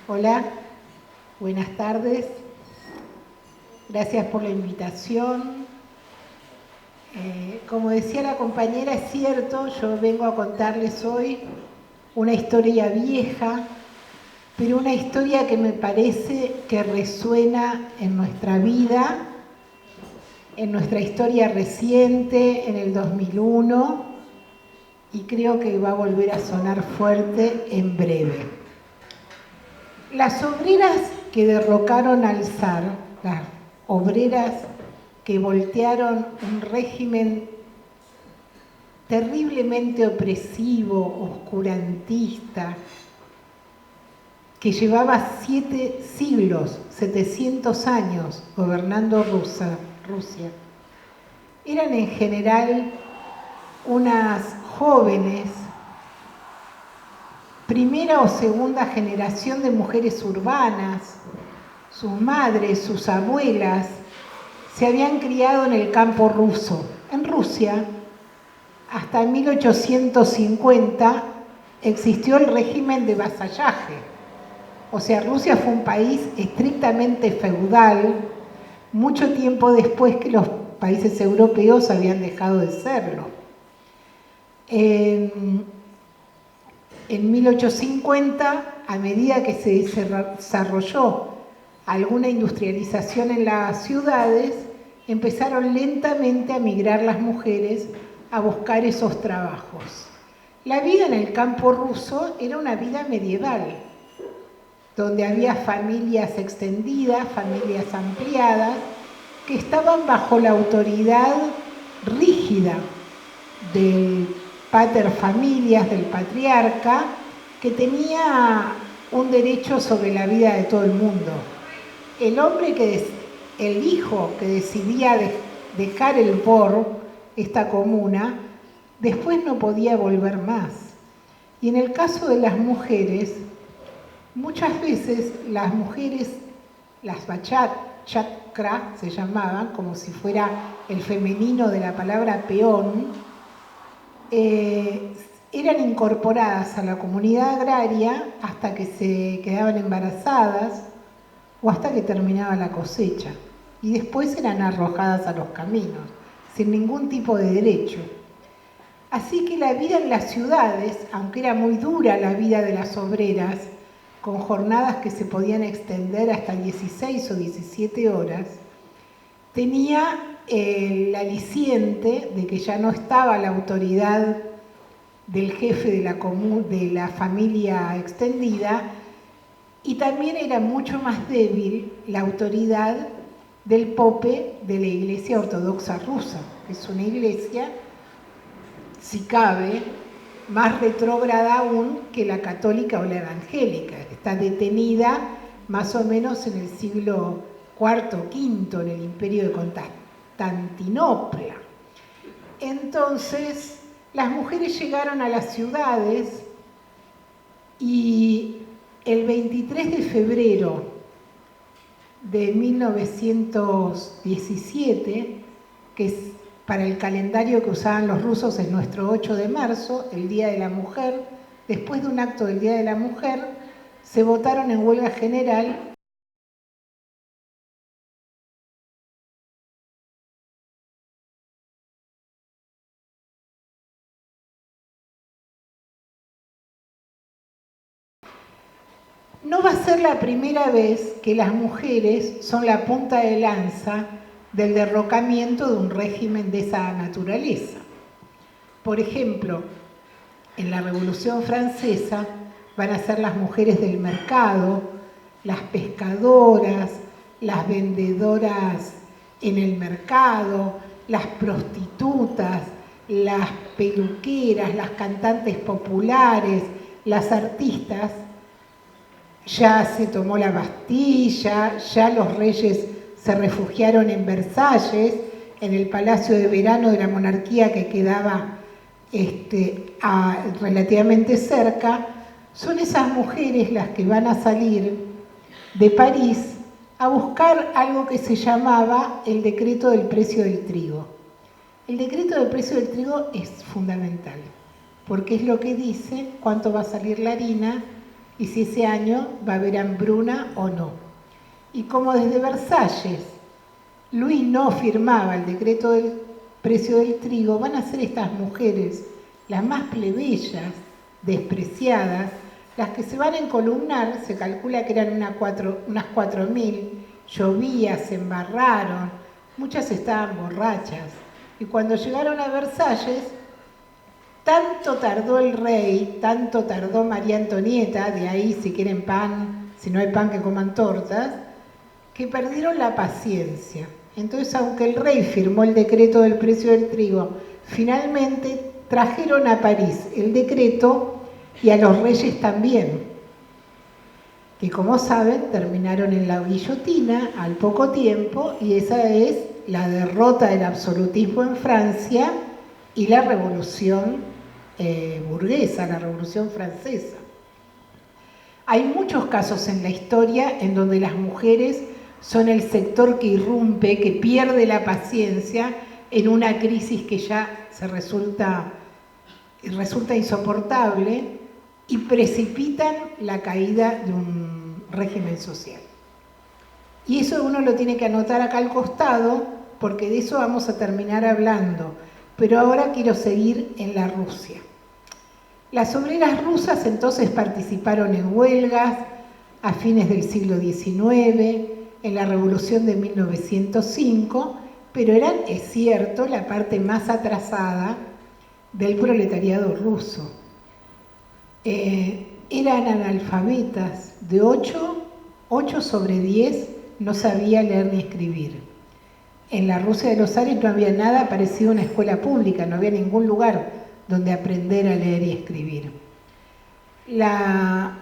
Hola, buenas tardes. Gracias por la invitación. Como decía la compañera, es cierto, yo vengo a contarles hoy una historia vieja, pero una historia que me parece que resuena en nuestra vida, en nuestra historia reciente, en el 2001, y creo que va a volver a sonar fuerte en breve. Las obreras que derrocaron al zar, las obreras que voltearon un régimen terriblemente opresivo, oscurantista, que llevaba 7 siglos, 700 años gobernando Rusia, eran en general unas jóvenes, primera o segunda generación de mujeres urbanas. Sus madres, sus abuelas, se habían criado en el campo ruso. En Rusia, hasta 1850, existió el régimen de vasallaje. O sea, Rusia fue un país estrictamente feudal, mucho tiempo después que los países europeos habían dejado de serlo. En 1850, a medida que se desarrolló alguna industrialización en las ciudades, empezaron lentamente a migrar las mujeres a buscar esos trabajos. La vida en el campo ruso era una vida medieval, donde había familias extendidas, familias ampliadas, que estaban bajo la autoridad rígida del pater familias, del patriarca, que tenía un derecho sobre la vida de todo el mundo. El hijo que decidía dejar el Dvor, esta comuna, después no podía volver más. Y en el caso de las mujeres, muchas veces las mujeres, las bachakra se llamaban, como si fuera el femenino de la palabra peón, eran incorporadas a la comunidad agraria hasta que se quedaban embarazadas o hasta que terminaba la cosecha, y después eran arrojadas a los caminos, sin ningún tipo de derecho. Así que la vida en las ciudades, aunque era muy dura la vida de las obreras, con jornadas que se podían extender hasta 16 o 17 horas, tenía el aliciente de que ya no estaba la autoridad del jefe de la familia extendida, y también era mucho más débil la autoridad del pope de la Iglesia Ortodoxa Rusa, que es una iglesia, si cabe, más retrógrada aún que la católica o la evangélica. Está detenida más o menos en el siglo IV o V en el imperio de Constantinopla. Entonces, las mujeres llegaron a las ciudades y el 23 de febrero de 1917, que es para el calendario que usaban los rusos, es nuestro 8 de marzo, el Día de la Mujer, después de un acto del Día de la Mujer, se votaron en huelga general . No va a ser la primera vez que las mujeres son la punta de lanza del derrocamiento de un régimen de esa naturaleza. Por ejemplo, en la Revolución Francesa van a ser las mujeres del mercado, las pescadoras, las vendedoras en el mercado, las prostitutas, las peluqueras, las cantantes populares, las artistas. Ya se tomó la Bastilla, ya los reyes se refugiaron en Versalles, en el palacio de verano de la monarquía que quedaba relativamente cerca. Son esas mujeres las que van a salir de París a buscar algo que se llamaba el decreto del precio del trigo. El decreto del precio del trigo es fundamental, porque es lo que dice cuánto va a salir la harina y si ese año va a haber hambruna o no. Y como desde Versalles Luis no firmaba el decreto del precio del trigo, van a ser estas mujeres, las más plebeyas, despreciadas, las que se van a encolumnar. Se calcula que eran unas 4.000, llovía, se embarraron, muchas estaban borrachas. Y cuando llegaron a Versalles, tanto tardó el rey, tanto tardó María Antonieta, de ahí si quieren pan, si no hay pan que coman tortas, que perdieron la paciencia. Entonces, aunque el rey firmó el decreto del precio del trigo, finalmente trajeron a París el decreto y a los reyes también, que como saben terminaron en la guillotina al poco tiempo, y esa es la derrota del absolutismo en Francia y la revolución burguesa, la revolución francesa. Hay muchos casos en la historia en donde las mujeres son el sector que irrumpe, que pierde la paciencia en una crisis que ya resulta insoportable y precipitan la caída de un régimen social. Y eso uno lo tiene que anotar acá al costado, porque de eso vamos a terminar hablando. Pero ahora quiero seguir en la Rusia. Las obreras rusas entonces participaron en huelgas a fines del siglo XIX, en la Revolución de 1905, pero eran, es cierto, la parte más atrasada del proletariado ruso. Eran analfabetas, de 8 sobre 10 no sabía leer ni escribir. En la Rusia de los zares no había nada parecido a una escuela pública, no había ningún lugar donde aprender a leer y escribir. La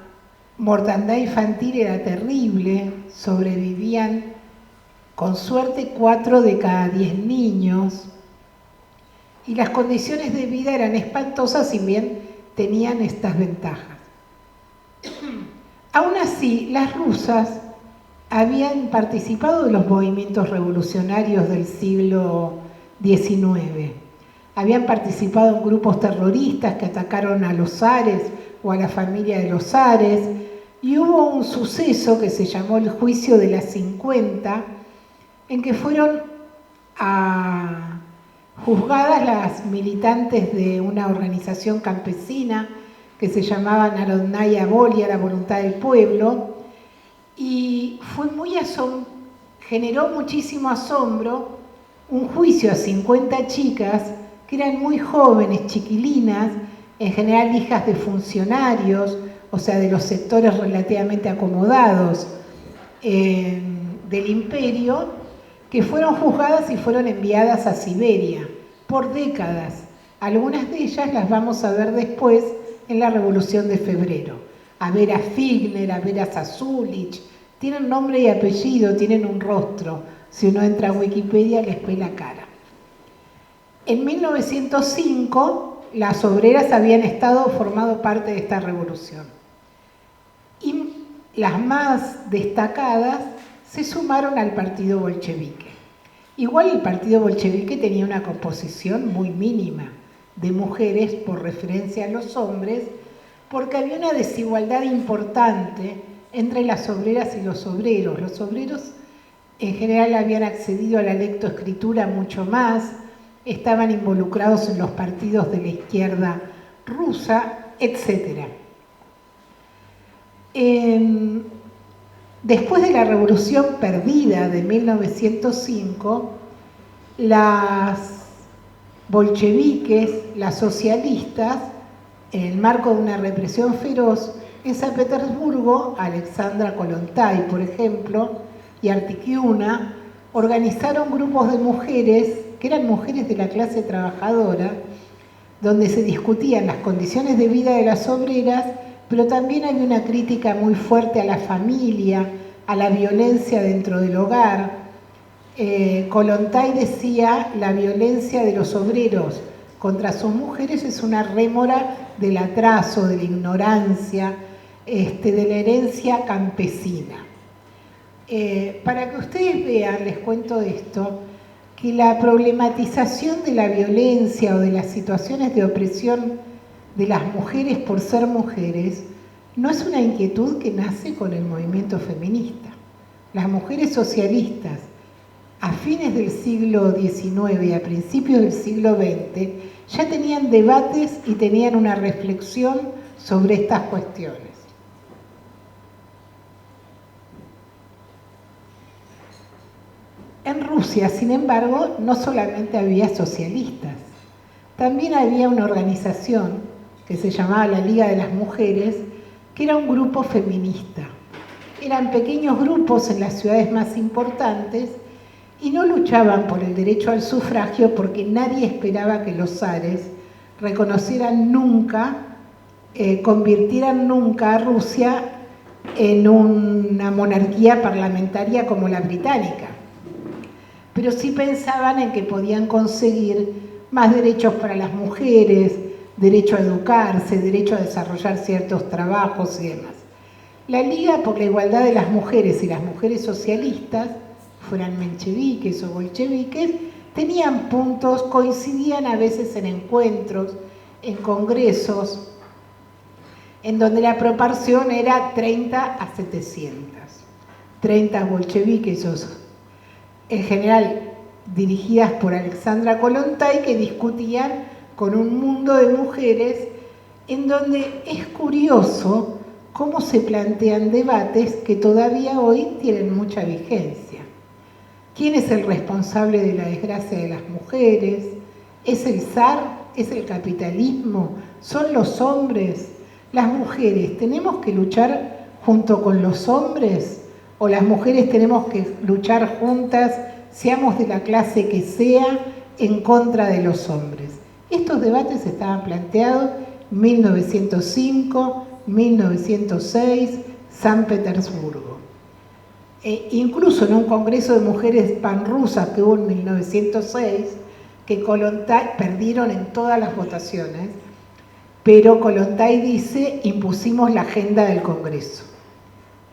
mortandad infantil era terrible, sobrevivían con suerte 4 de cada 10 niños, y las condiciones de vida eran espantosas, si bien tenían estas ventajas. Aún así, las rusas habían participado de los movimientos revolucionarios del siglo XIX. Habían participado en grupos terroristas que atacaron a los zares o a la familia de los zares, y hubo un suceso que se llamó el Juicio de las 50, en que fueron juzgadas las militantes de una organización campesina que se llamaba Narodnaya Volia, la voluntad del pueblo, y generó muchísimo asombro un juicio a 50 chicas que eran muy jóvenes, chiquilinas, en general hijas de funcionarios, o sea, de los sectores relativamente acomodados del imperio, que fueron juzgadas y fueron enviadas a Siberia por décadas. Algunas de ellas las vamos a ver después en la Revolución de Febrero. A Vera Figner, a Vera Zasulich, tienen nombre y apellido, tienen un rostro. Si uno entra a Wikipedia les ve la cara. En 1905 las obreras habían formado parte de esta revolución. Y las más destacadas se sumaron al partido bolchevique. Igual el partido bolchevique tenía una composición muy mínima de mujeres por referencia a los hombres, porque había una desigualdad importante entre las obreras y los obreros. Los obreros en general habían accedido a la lectoescritura mucho más, estaban involucrados en los partidos de la izquierda rusa, etc. Después de la revolución perdida de 1905, las bolcheviques, las socialistas, en el marco de una represión feroz, en San Petersburgo, Alexandra Kollontai, por ejemplo, y Artikiuna, organizaron grupos de mujeres, que eran mujeres de la clase trabajadora, donde se discutían las condiciones de vida de las obreras, pero también había una crítica muy fuerte a la familia, a la violencia dentro del hogar. Kollontai decía: la violencia de los obreros contra sus mujeres es una rémora del atraso, de la ignorancia, de la herencia campesina. Para que ustedes vean, les cuento esto, que la problematización de la violencia o de las situaciones de opresión de las mujeres por ser mujeres no es una inquietud que nace con el movimiento feminista. Las mujeres socialistas a fines del siglo XIX y a principios del siglo XX ya tenían debates y tenían una reflexión sobre estas cuestiones. En Rusia, sin embargo, no solamente había socialistas, también había una organización que se llamaba la Liga de las Mujeres, que era un grupo feminista. Eran pequeños grupos en las ciudades más importantes y no luchaban por el derecho al sufragio porque nadie esperaba que los zares reconocieran nunca, convirtieran nunca a Rusia en una monarquía parlamentaria como la británica. Pero sí pensaban en que podían conseguir más derechos para las mujeres, derecho a educarse, derecho a desarrollar ciertos trabajos y demás. La Liga por la Igualdad de las Mujeres y las mujeres socialistas, fueran mencheviques o bolcheviques, tenían puntos, coincidían a veces en encuentros, en congresos, en donde la proporción era 30 a 700. 30 bolcheviques, en general dirigidas por Alexandra Kollontai, que discutían con un mundo de mujeres, en donde es curioso cómo se plantean debates que todavía hoy tienen mucha vigencia. ¿Quién es el responsable de la desgracia de las mujeres? ¿Es el zar? ¿Es el capitalismo? ¿Son los hombres? ¿Las mujeres tenemos que luchar junto con los hombres? ¿O las mujeres tenemos que luchar juntas, seamos de la clase que sea, en contra de los hombres? Estos debates estaban planteados en 1905, 1906, San Petersburgo. Incluso en un congreso de mujeres panrusas que hubo en 1906, que Kollontai perdieron en todas las votaciones, pero Kollontai dice, impusimos la agenda del congreso,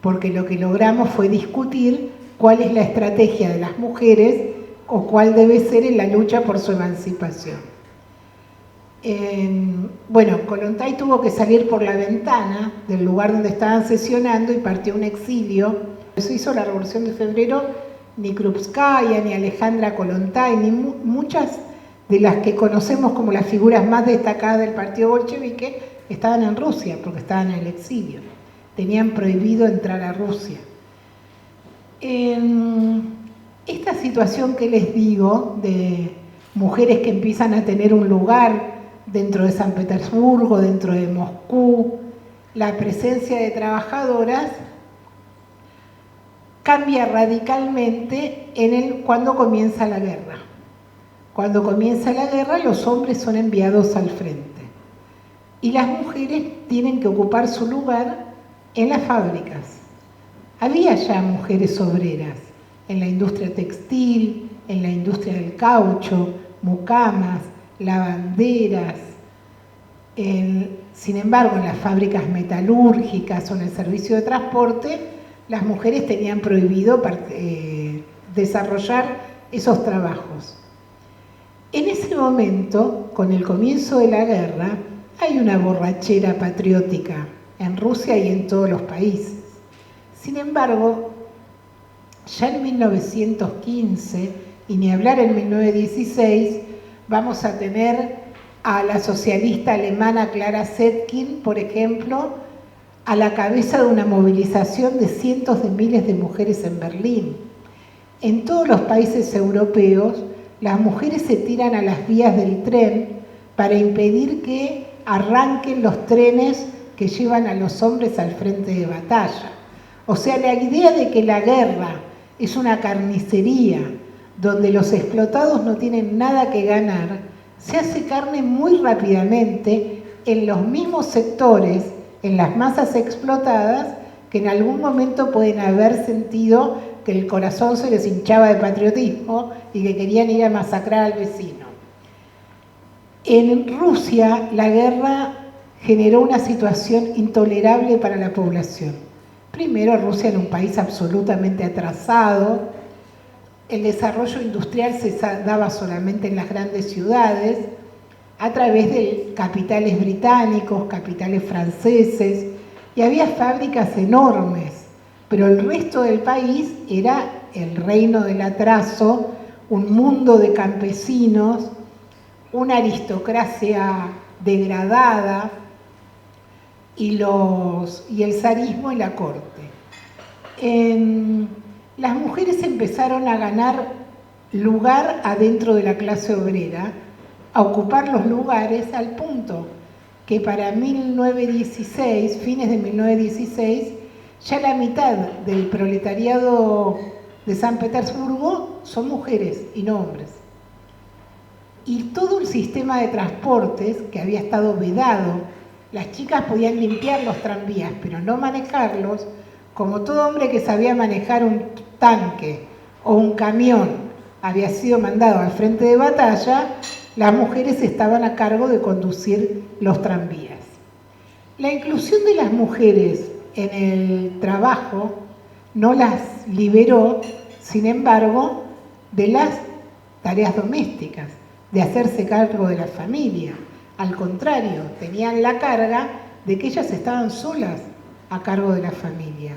porque lo que logramos fue discutir cuál es la estrategia de las mujeres o cuál debe ser en la lucha por su emancipación. Bueno, Kollontai tuvo que salir por la ventana del lugar donde estaban sesionando y partió a un exilio. Eso hizo la Revolución de Febrero, ni Krupskaya, ni Alejandra Kollontai, ni muchas de las que conocemos como las figuras más destacadas del partido bolchevique estaban en Rusia, porque estaban en el exilio. Tenían prohibido entrar a Rusia. Esta situación que les digo, de mujeres que empiezan a tener un lugar dentro de San Petersburgo, dentro de Moscú, la presencia de trabajadoras, cambia radicalmente cuando comienza la guerra. Cuando comienza la guerra, los hombres son enviados al frente y las mujeres tienen que ocupar su lugar en las fábricas. Había ya mujeres obreras en la industria textil, en la industria del caucho, mucamas, lavanderas. Sin embargo, en las fábricas metalúrgicas o en el servicio de transporte, las mujeres tenían prohibido desarrollar esos trabajos. En ese momento, con el comienzo de la guerra, hay una borrachera patriótica en Rusia y en todos los países. Sin embargo, ya en 1915, y ni hablar en 1916, vamos a tener a la socialista alemana Clara Zetkin, por ejemplo, a la cabeza de una movilización de cientos de miles de mujeres en Berlín. En todos los países europeos, las mujeres se tiran a las vías del tren para impedir que arranquen los trenes que llevan a los hombres al frente de batalla. O sea, la idea de que la guerra es una carnicería donde los explotados no tienen nada que ganar, se hace carne muy rápidamente en los mismos sectores, en las masas explotadas, que en algún momento pueden haber sentido que el corazón se les hinchaba de patriotismo y que querían ir a masacrar al vecino. En Rusia, la guerra generó una situación intolerable para la población. Primero, Rusia era un país absolutamente atrasado, el desarrollo industrial se daba solamente en las grandes ciudades, a través de capitales británicos, capitales franceses, y había fábricas enormes, pero el resto del país era el reino del atraso, un mundo de campesinos, una aristocracia degradada y el zarismo y la corte. Las mujeres empezaron a ganar lugar adentro de la clase obrera, a ocupar los lugares al punto que para 1916, fines de 1916, ya la mitad del proletariado de San Petersburgo son mujeres y no hombres. Y todo el sistema de transportes que había estado vedado, las chicas podían limpiar los tranvías, pero no manejarlos, como todo hombre que sabía manejar un tanque o un camión había sido mandado al frente de batalla, las mujeres estaban a cargo de conducir los tranvías. La inclusión de las mujeres en el trabajo no las liberó, sin embargo, de las tareas domésticas, de hacerse cargo de la familia. Al contrario, tenían la carga de que ellas estaban solas a cargo de la familia.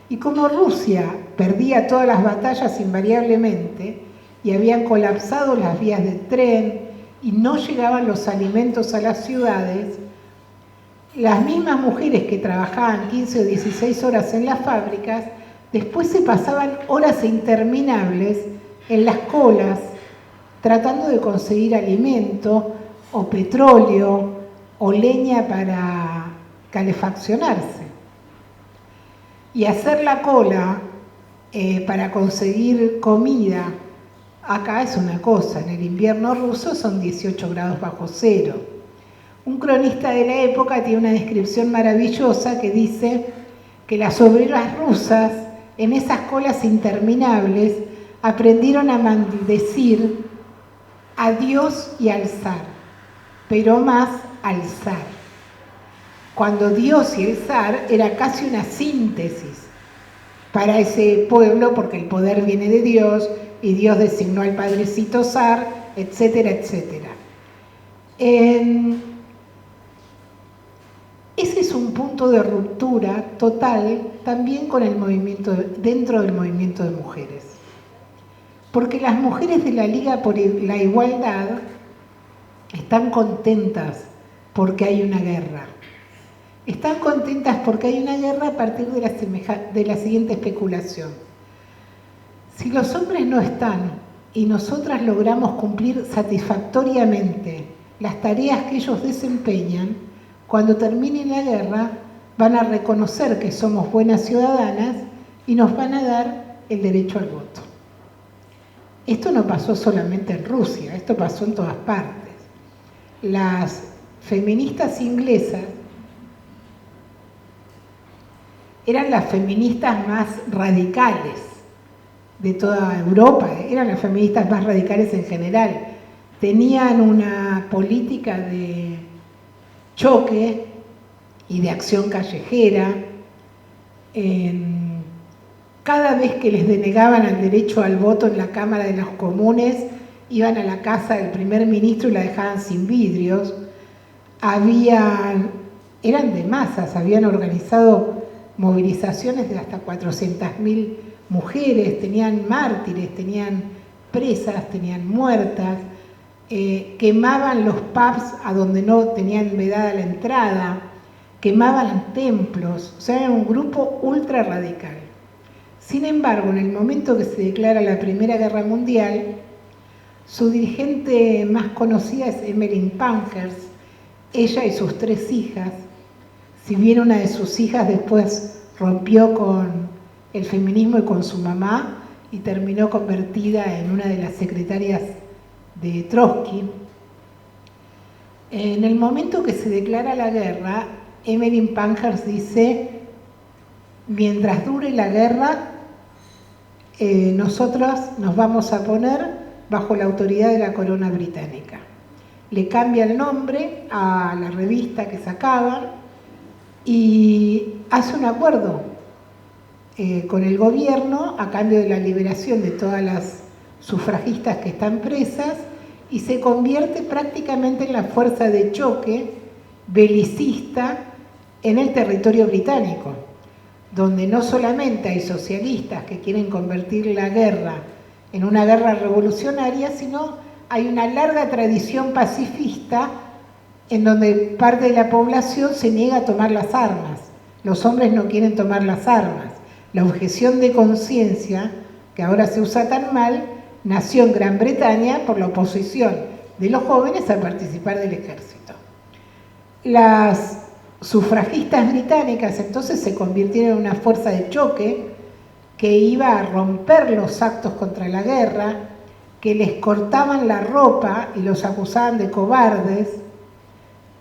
Y como Rusia perdía todas las batallas invariablemente y habían colapsado las vías de tren y no llegaban los alimentos a las ciudades, las mismas mujeres que trabajaban 15 o 16 horas en las fábricas, después se pasaban horas interminables en las colas tratando de conseguir alimento o petróleo o leña para calefaccionarse. Y hacer la cola para conseguir comida, acá es una cosa, en el invierno ruso son 18 grados bajo cero. Un cronista de la época tiene una descripción maravillosa que dice que las obreras rusas en esas colas interminables aprendieron a maldecir a Dios y al zar, pero más al zar. Cuando Dios y el zar era casi una síntesis para ese pueblo, porque el poder viene de Dios y Dios designó al padrecito zar, etcétera, etcétera. Ese es un punto de ruptura total también con el movimiento, dentro del movimiento de mujeres. Porque las mujeres de la Liga por la Igualdad están contentas porque hay una guerra. Están contentas porque hay una guerra a partir de la siguiente especulación. Si los hombres no están y nosotras logramos cumplir satisfactoriamente las tareas que ellos desempeñan, cuando termine la guerra van a reconocer que somos buenas ciudadanas y nos van a dar el derecho al voto. Esto no pasó solamente en Rusia, esto pasó en todas partes. Las feministas inglesas eran las feministas más radicales de toda Europa, eran las feministas más radicales en general. Tenían una política de choque y de acción callejera. Cada vez que les denegaban el derecho al voto en la Cámara de los Comunes, iban a la casa del primer ministro y la dejaban sin vidrios. Eran de masas, habían organizado movilizaciones de hasta 400.000 mujeres, tenían mártires, tenían presas, tenían muertas, quemaban los pubs a donde no tenían vedada la entrada, quemaban templos, o sea, era un grupo ultra radical. Sin embargo, en el momento que se declara la Primera Guerra Mundial, su dirigente más conocida es Emmeline Pankhurst, ella y sus 3 hijas. Si bien una de sus hijas después rompió con el feminismo y con su mamá y terminó convertida en una de las secretarias de Trotsky, en el momento que se declara la guerra, Emmeline Pankhurst dice: mientras dure la guerra, nosotros nos vamos a poner bajo la autoridad de la corona británica. Le cambia el nombre a la revista que sacaban y hace un acuerdo con el gobierno a cambio de la liberación de todas las sufragistas que están presas y se convierte prácticamente en la fuerza de choque belicista en el territorio británico, donde no solamente hay socialistas que quieren convertir la guerra en una guerra revolucionaria, sino hay una larga tradición pacifista en donde parte de la población se niega a tomar las armas. Los hombres no quieren tomar las armas. La objeción de conciencia, que ahora se usa tan mal, nació en Gran Bretaña por la oposición de los jóvenes a participar del ejército. Las sufragistas británicas entonces se convirtieron en una fuerza de choque que iba a romper los actos contra la guerra, que les cortaban la ropa y los acusaban de cobardes.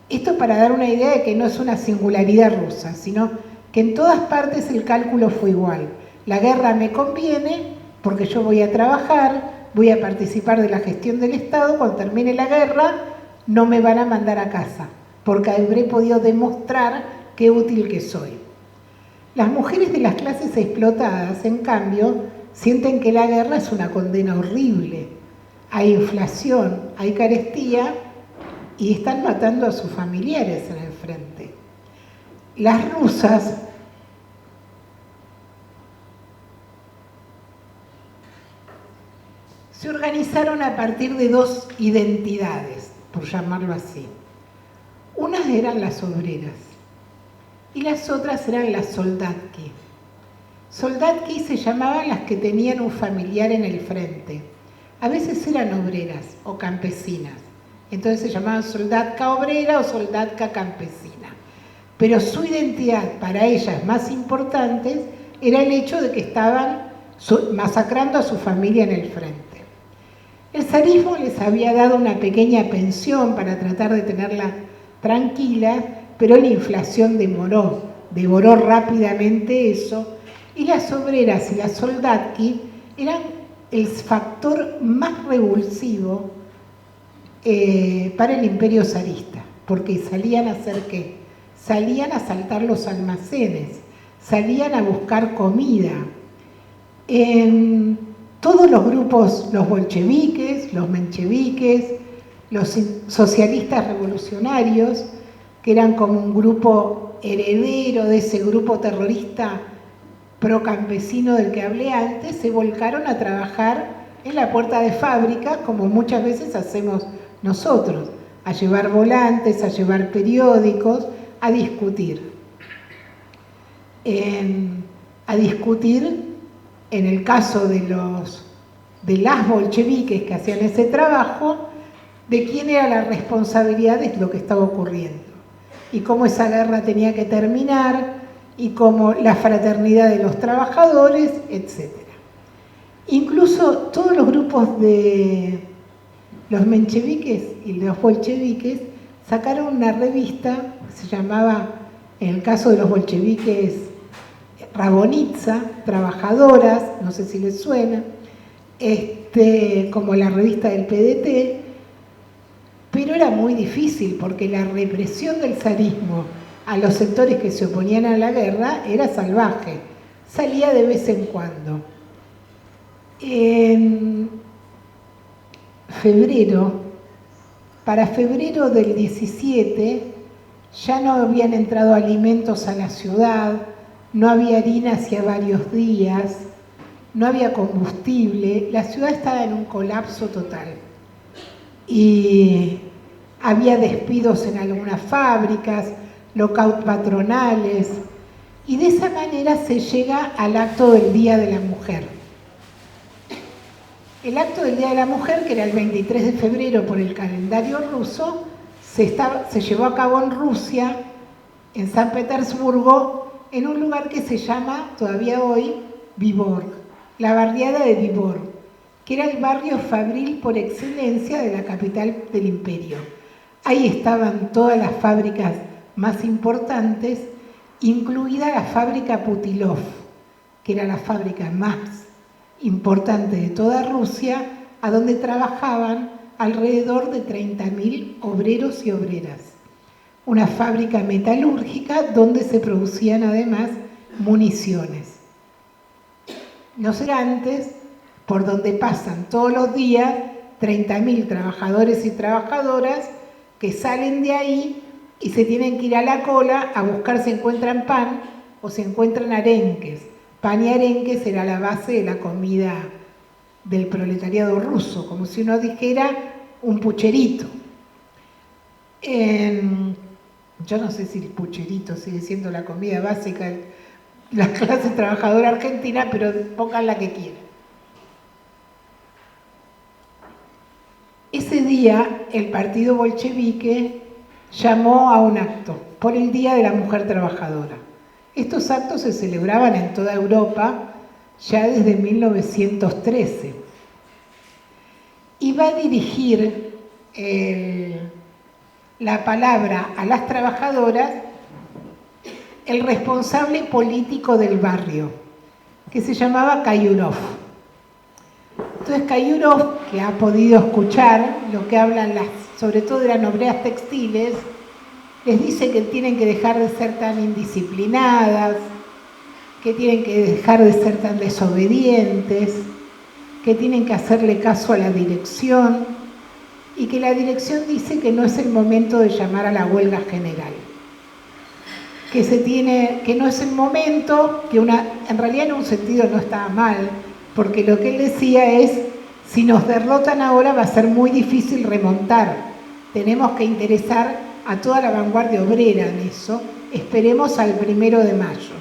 Esto para dar una idea de que no es una singularidad rusa, sino que en todas partes el cálculo fue igual. La guerra me conviene porque yo voy a trabajar, voy a participar de la gestión del Estado, cuando termine la guerra no me van a mandar a casa, porque habré podido demostrar qué útil que soy. Las mujeres de las clases explotadas, en cambio, sienten que la guerra es una condena horrible. Hay inflación, hay carestía y están matando a sus familiares en el frente. Las rusas se organizaron a partir de dos identidades, por llamarlo así. Unas eran las obreras y las otras eran las soldatki. Soldatki se llamaban las que tenían un familiar en el frente. A veces eran obreras o campesinas. Entonces se llamaban soldatka obrera o soldatka campesina. Pero su identidad para ellas más importante era el hecho de que estaban masacrando a su familia en el frente. El zarismo les había dado una pequeña pensión para tratar de tenerla tranquila, pero la inflación devoró rápidamente eso, y las obreras y las soldatki eran el factor más revulsivo para el imperio zarista, porque salían a hacer ¿qué? Salían a asaltar los almacenes, salían a buscar comida. En todos los grupos, los bolcheviques, los mencheviques, los socialistas revolucionarios, que eran como un grupo heredero de ese grupo terrorista procampesino del que hablé antes, se volcaron a trabajar en la puerta de fábricas, como muchas veces hacemos nosotros, a llevar volantes, a llevar periódicos, a discutir. En el caso de las bolcheviques que hacían ese trabajo, de quién era la responsabilidad de lo que estaba ocurriendo y cómo esa guerra tenía que terminar y cómo la fraternidad de los trabajadores, etc. Incluso todos los grupos de los mencheviques y los bolcheviques sacaron una revista que se llamaba, en el caso de los bolcheviques, Rabonitsa, Trabajadoras, no sé si les suena, como la revista del PDT, pero era muy difícil porque la represión del zarismo a los sectores que se oponían a la guerra era salvaje, salía de vez en cuando. En febrero, para febrero del 17, ya no habían entrado alimentos a la ciudad, no había harina hacía varios días, no había combustible, la ciudad estaba en un colapso total. Y había despidos en algunas fábricas, lockout patronales, y de esa manera se llega al acto del Día de la Mujer. El acto del Día de la Mujer, que era el 23 de febrero por el calendario ruso, se llevó a cabo en Rusia, en San Petersburgo, en un lugar que se llama, todavía hoy, Vyborg, la barriada de Vyborg, que era el barrio fabril por excelencia de la capital del imperio. Ahí estaban todas las fábricas más importantes, incluida la fábrica Putilov, que era la fábrica más importante de toda Rusia, a donde trabajaban alrededor de 30.000 obreros y obreras. Una fábrica metalúrgica donde se producían además municiones. No será antes, por donde pasan todos los días 30.000 trabajadores y trabajadoras que salen de ahí y se tienen que ir a la cola a buscar si encuentran pan o si encuentran arenques. Pan y arenques era la base de la comida del proletariado ruso, como si uno dijera un pucherito. Yo no sé si el pucherito sigue siendo la comida básica de la clase trabajadora argentina, pero pongan la que quieran. Ese día el partido bolchevique llamó a un acto por el Día de la Mujer Trabajadora. Estos actos se celebraban en toda Europa ya desde 1913. Y va a dirigir la palabra a las trabajadoras el responsable político del barrio, que se llamaba Kayurov. Entonces Kayurov, que ha podido escuchar lo que hablan sobre todo de las obreras textiles, les dice que tienen que dejar de ser tan indisciplinadas, que tienen que dejar de ser tan desobedientes, que tienen que hacerle caso a la dirección y que la dirección dice que no es el momento de llamar a la huelga general. Que no es el momento, en realidad en un sentido no estaba mal, porque lo que él decía es, si nos derrotan ahora va a ser muy difícil remontar, tenemos que interesar a toda la vanguardia obrera en eso, esperemos al 1 de mayo.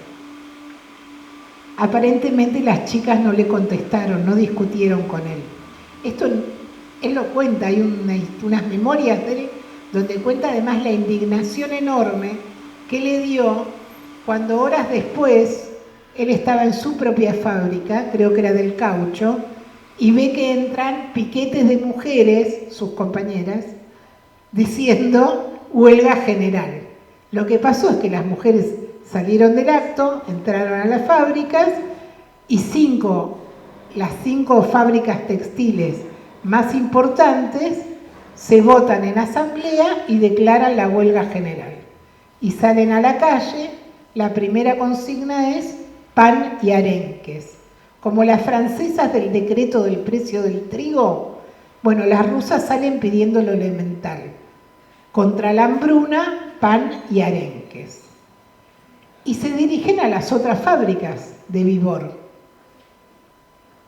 Aparentemente las chicas no le contestaron, no discutieron con él. Esto él lo cuenta, hay unas memorias de él donde cuenta además la indignación enorme que le dio cuando horas después él estaba en su propia fábrica, creo que era del caucho, y ve que entran piquetes de mujeres, sus compañeras, diciendo huelga general. Lo que pasó es que las mujeres salieron del acto, entraron a las fábricas y las 5 fábricas textiles más importantes se votan en asamblea y declaran la huelga general. Y salen a la calle, la primera consigna es pan y arenques. Como las francesas del decreto del precio del trigo, bueno, las rusas salen pidiendo lo elemental. Contra la hambruna, pan y arenques. Y se dirigen a las otras fábricas de Vibor.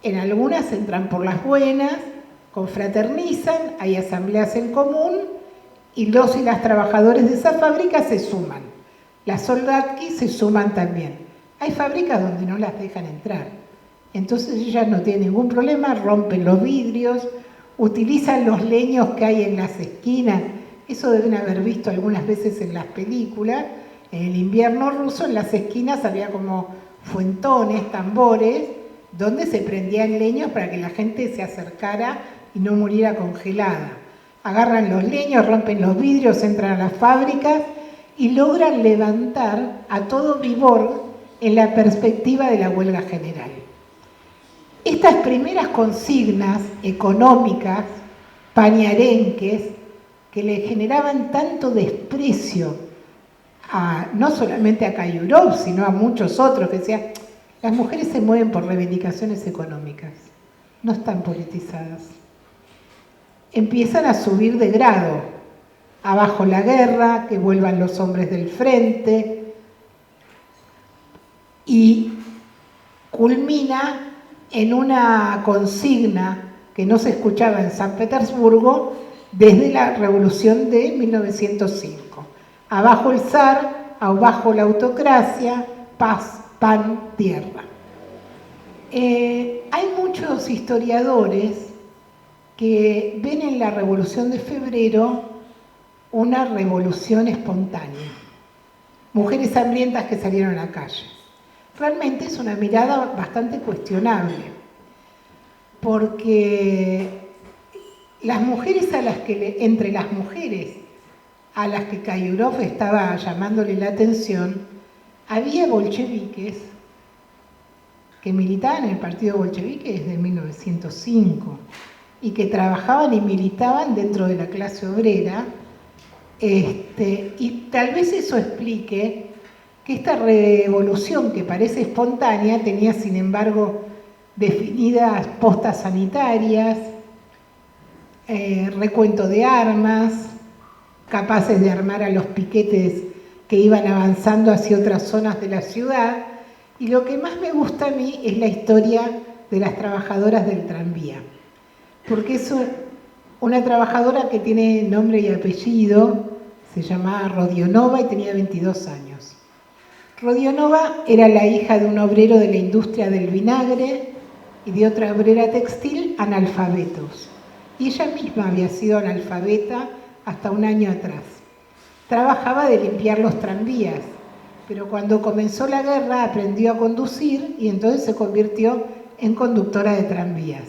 En algunas entran por las buenas, confraternizan, hay asambleas en común y los y las trabajadores de esa fábrica se suman. Las Soldatki se suman también. Hay fábricas donde no las dejan entrar. Entonces ellas no tienen ningún problema, rompen los vidrios, utilizan los leños que hay en las esquinas. Eso deben haber visto algunas veces en las películas. En el invierno ruso, en las esquinas había como fuentones, tambores, donde se prendían leños para que la gente se acercara y no muriera congelada. Agarran los leños, rompen los vidrios, entran a las fábricas y logran levantar a todo Vibor en la perspectiva de la huelga general. Estas primeras consignas económicas, pañarenques, que le generaban tanto desprecio no solamente a Kayurov, sino a muchos otros que decían, las mujeres se mueven por reivindicaciones económicas, no están politizadas. Empiezan a subir de grado, abajo la guerra, que vuelvan los hombres del frente, y culmina en una consigna que no se escuchaba en San Petersburgo desde la revolución de 1905. Abajo el zar, abajo la autocracia, paz, pan, tierra. Hay muchos historiadores que ven en la Revolución de Febrero una revolución espontánea. Mujeres hambrientas que salieron a la calle. Realmente es una mirada bastante cuestionable, porque las mujeres entre las mujeres a las que Kayurov estaba llamándole la atención, había bolcheviques que militaban en el partido bolchevique desde 1905 y que trabajaban y militaban dentro de la clase obrera, y tal vez eso explique que esta revolución que parece espontánea tenía sin embargo definidas postas sanitarias, recuento de armas, capaces de armar a los piquetes que iban avanzando hacia otras zonas de la ciudad. Y lo que más me gusta a mí es la historia de las trabajadoras del tranvía, porque es una trabajadora que tiene nombre y apellido, se llamaba Rodionova y tenía 22 años. Rodionova era la hija de un obrero de la industria del vinagre y de otra obrera textil analfabetos. Y ella misma había sido analfabeta hasta un año atrás. Trabajaba de limpiar los tranvías, pero cuando comenzó la guerra aprendió a conducir y entonces se convirtió en conductora de tranvías.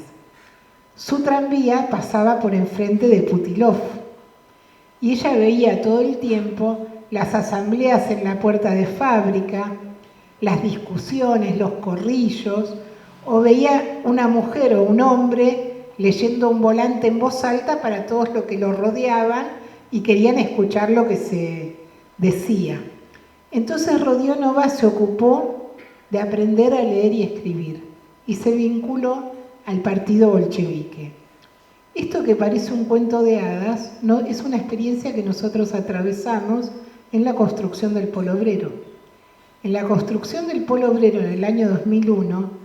Su tranvía pasaba por enfrente de Putilov y ella veía todo el tiempo las asambleas en la puerta de fábrica, las discusiones, los corrillos, o veía una mujer o un hombre leyendo un volante en voz alta para todos los que lo rodeaban y querían escuchar lo que se decía. Entonces Rodionova se ocupó de aprender a leer y escribir y se vinculó al partido bolchevique. Esto que parece un cuento de hadas no, es una experiencia que nosotros atravesamos en la construcción del Polo Obrero. En la construcción del Polo Obrero en el año 2001,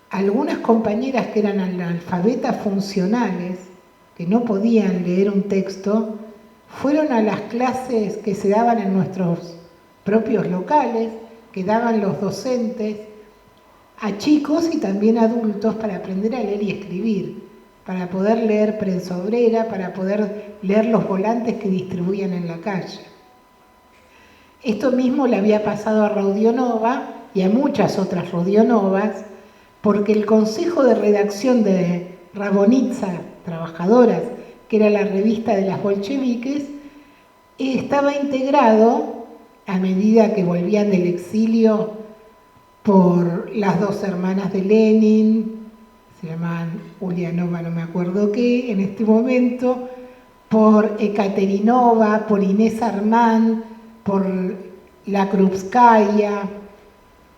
algunas compañeras que eran analfabetas funcionales, que no podían leer un texto, fueron a las clases que se daban en nuestros propios locales, que daban los docentes, a chicos y también a adultos para aprender a leer y escribir, para poder leer prensa obrera, para poder leer los volantes que distribuían en la calle. Esto mismo le había pasado a Rodionova y a muchas otras Rodionovas, porque el consejo de redacción de Rabonitsa, Trabajadoras, que era la revista de las bolcheviques, estaba integrado, a medida que volvían del exilio, por las dos hermanas de Lenin, se llamaban Ulianova, no me acuerdo qué, en este momento, por Ekaterinova, por Inés Armand, por la Krupskaya,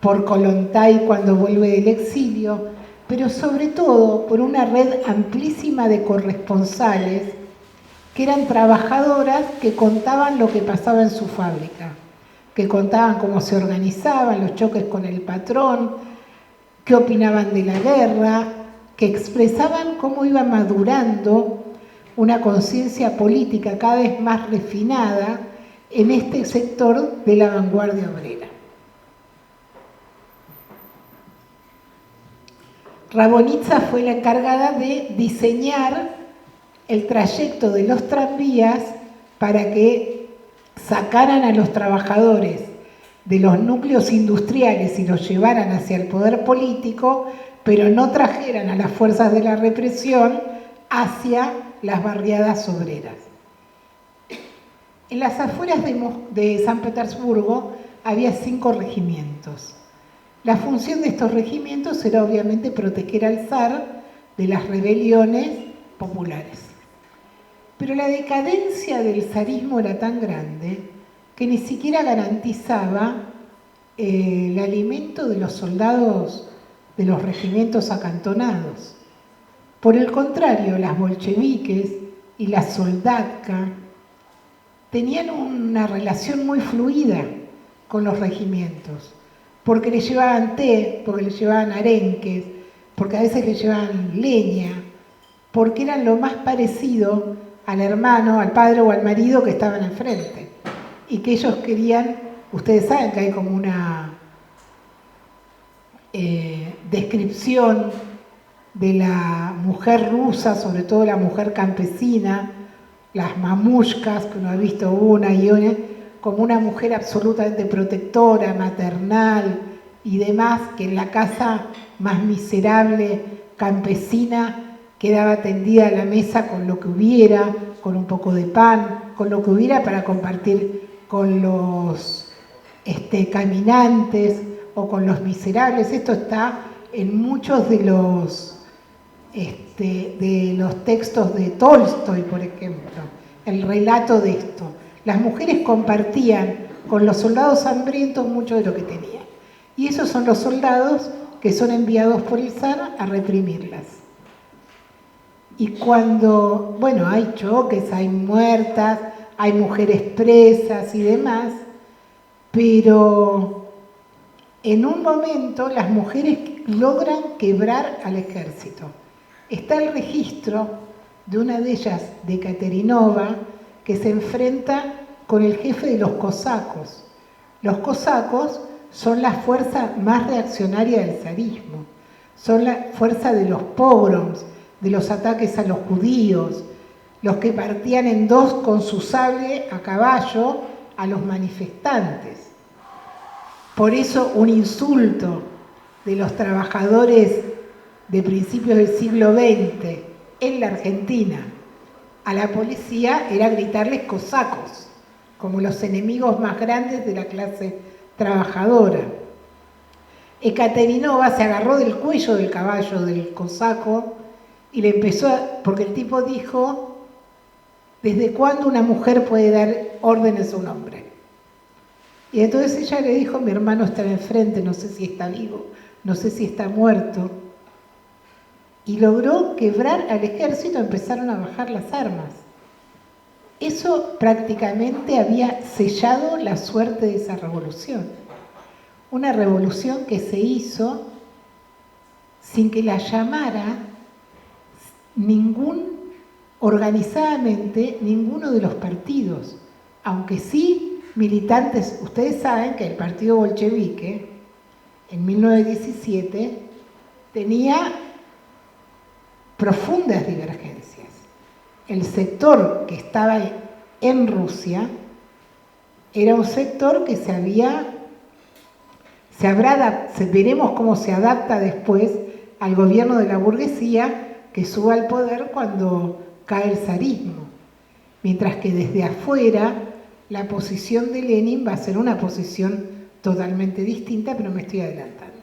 por Kollontai cuando vuelve del exilio, pero sobre todo por una red amplísima de corresponsales que eran trabajadoras que contaban lo que pasaba en su fábrica, que contaban cómo se organizaban, los choques con el patrón, qué opinaban de la guerra, que expresaban cómo iba madurando una conciencia política cada vez más refinada en este sector de la vanguardia obrera. Rabonitsa fue la encargada de diseñar el trayecto de los tranvías para que sacaran a los trabajadores de los núcleos industriales y los llevaran hacia el poder político, pero no trajeran a las fuerzas de la represión hacia las barriadas obreras. En las afueras de San Petersburgo había 5 regimientos. La función de estos regimientos era obviamente proteger al zar de las rebeliones populares. Pero la decadencia del zarismo era tan grande que ni siquiera garantizaba el alimento de los soldados de los regimientos acantonados. Por el contrario, las bolcheviques y la soldatka tenían una relación muy fluida con los regimientos, porque les llevaban té, porque les llevaban arenques, porque a veces les llevaban leña, porque eran lo más parecido al hermano, al padre o al marido que estaban enfrente. Y que ellos querían, ustedes saben que hay como una descripción de la mujer rusa, sobre todo la mujer campesina, las mamushkas, que uno ha visto una y una, como una mujer absolutamente protectora, maternal y demás, que en la casa más miserable, campesina, quedaba tendida a la mesa con lo que hubiera, con un poco de pan, con lo que hubiera para compartir con los caminantes o con los miserables. Esto está en muchos de los textos de Tolstoy, por ejemplo, el relato de esto. Las mujeres compartían con los soldados hambrientos mucho de lo que tenían. Y esos son los soldados que son enviados por el zar a reprimirlas. Y cuando, bueno, hay choques, hay muertas, hay mujeres presas y demás, pero en un momento las mujeres logran quebrar al ejército. Está el registro de una de ellas, de Ekaterinova, que se enfrenta con el jefe de los cosacos. Los cosacos son la fuerza más reaccionaria del zarismo, son la fuerza de los pogroms, de los ataques a los judíos, los que partían en dos con su sable a caballo a los manifestantes. Por eso un insulto de los trabajadores de principios del siglo XX en la Argentina a la policía era gritarles cosacos, como los enemigos más grandes de la clase trabajadora. Ekaterinova se agarró del cuello del caballo del cosaco y le empezó porque el tipo dijo: ¿desde cuándo una mujer puede dar órdenes a un hombre? Y entonces ella le dijo: mi hermano está enfrente, no sé si está vivo, no sé si está muerto. Y logró quebrar al ejército, empezaron a bajar las armas. Eso prácticamente había sellado la suerte de esa revolución. Una revolución que se hizo sin que la llamara organizadamente ninguno de los partidos, aunque sí militantes. Ustedes saben que el partido bolchevique en 1917 tenía profundas divergencias. El sector que estaba en Rusia era un sector que veremos cómo se adapta después al gobierno de la burguesía que suba al poder cuando cae el zarismo. Mientras que desde afuera la posición de Lenin va a ser una posición totalmente distinta, pero me estoy adelantando.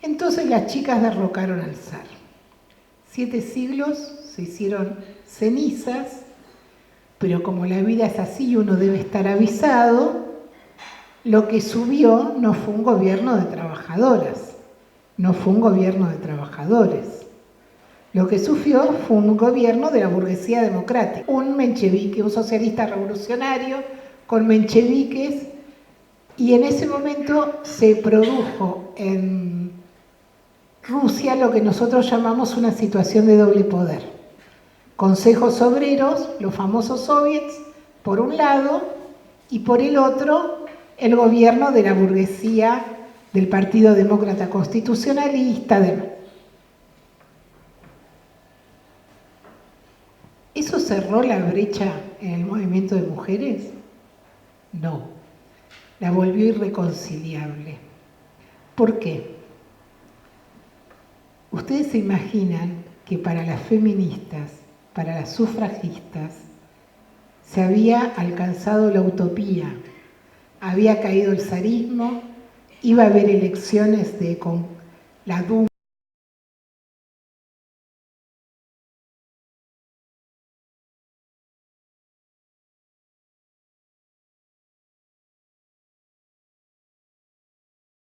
Entonces las chicas derrocaron al zar. 7 siglos se hicieron cenizas, pero como la vida es así y uno debe estar avisado, lo que subió no fue un gobierno de trabajadoras, no fue un gobierno de trabajadores. Lo que sufrió fue un gobierno de la burguesía democrática, un menchevique, un socialista revolucionario con mencheviques, y en ese momento se produjo en Rusia lo que nosotros llamamos una situación de doble poder. Consejos obreros, los famosos soviets, por un lado, y por el otro, el gobierno de la burguesía del Partido Demócrata Constitucionalista. ¿Eso cerró la brecha en el movimiento de mujeres? No, la volvió irreconciliable. ¿Por qué? Ustedes se imaginan que para las feministas, para las sufragistas, se había alcanzado la utopía, había caído el zarismo, iba a haber elecciones con la Duma,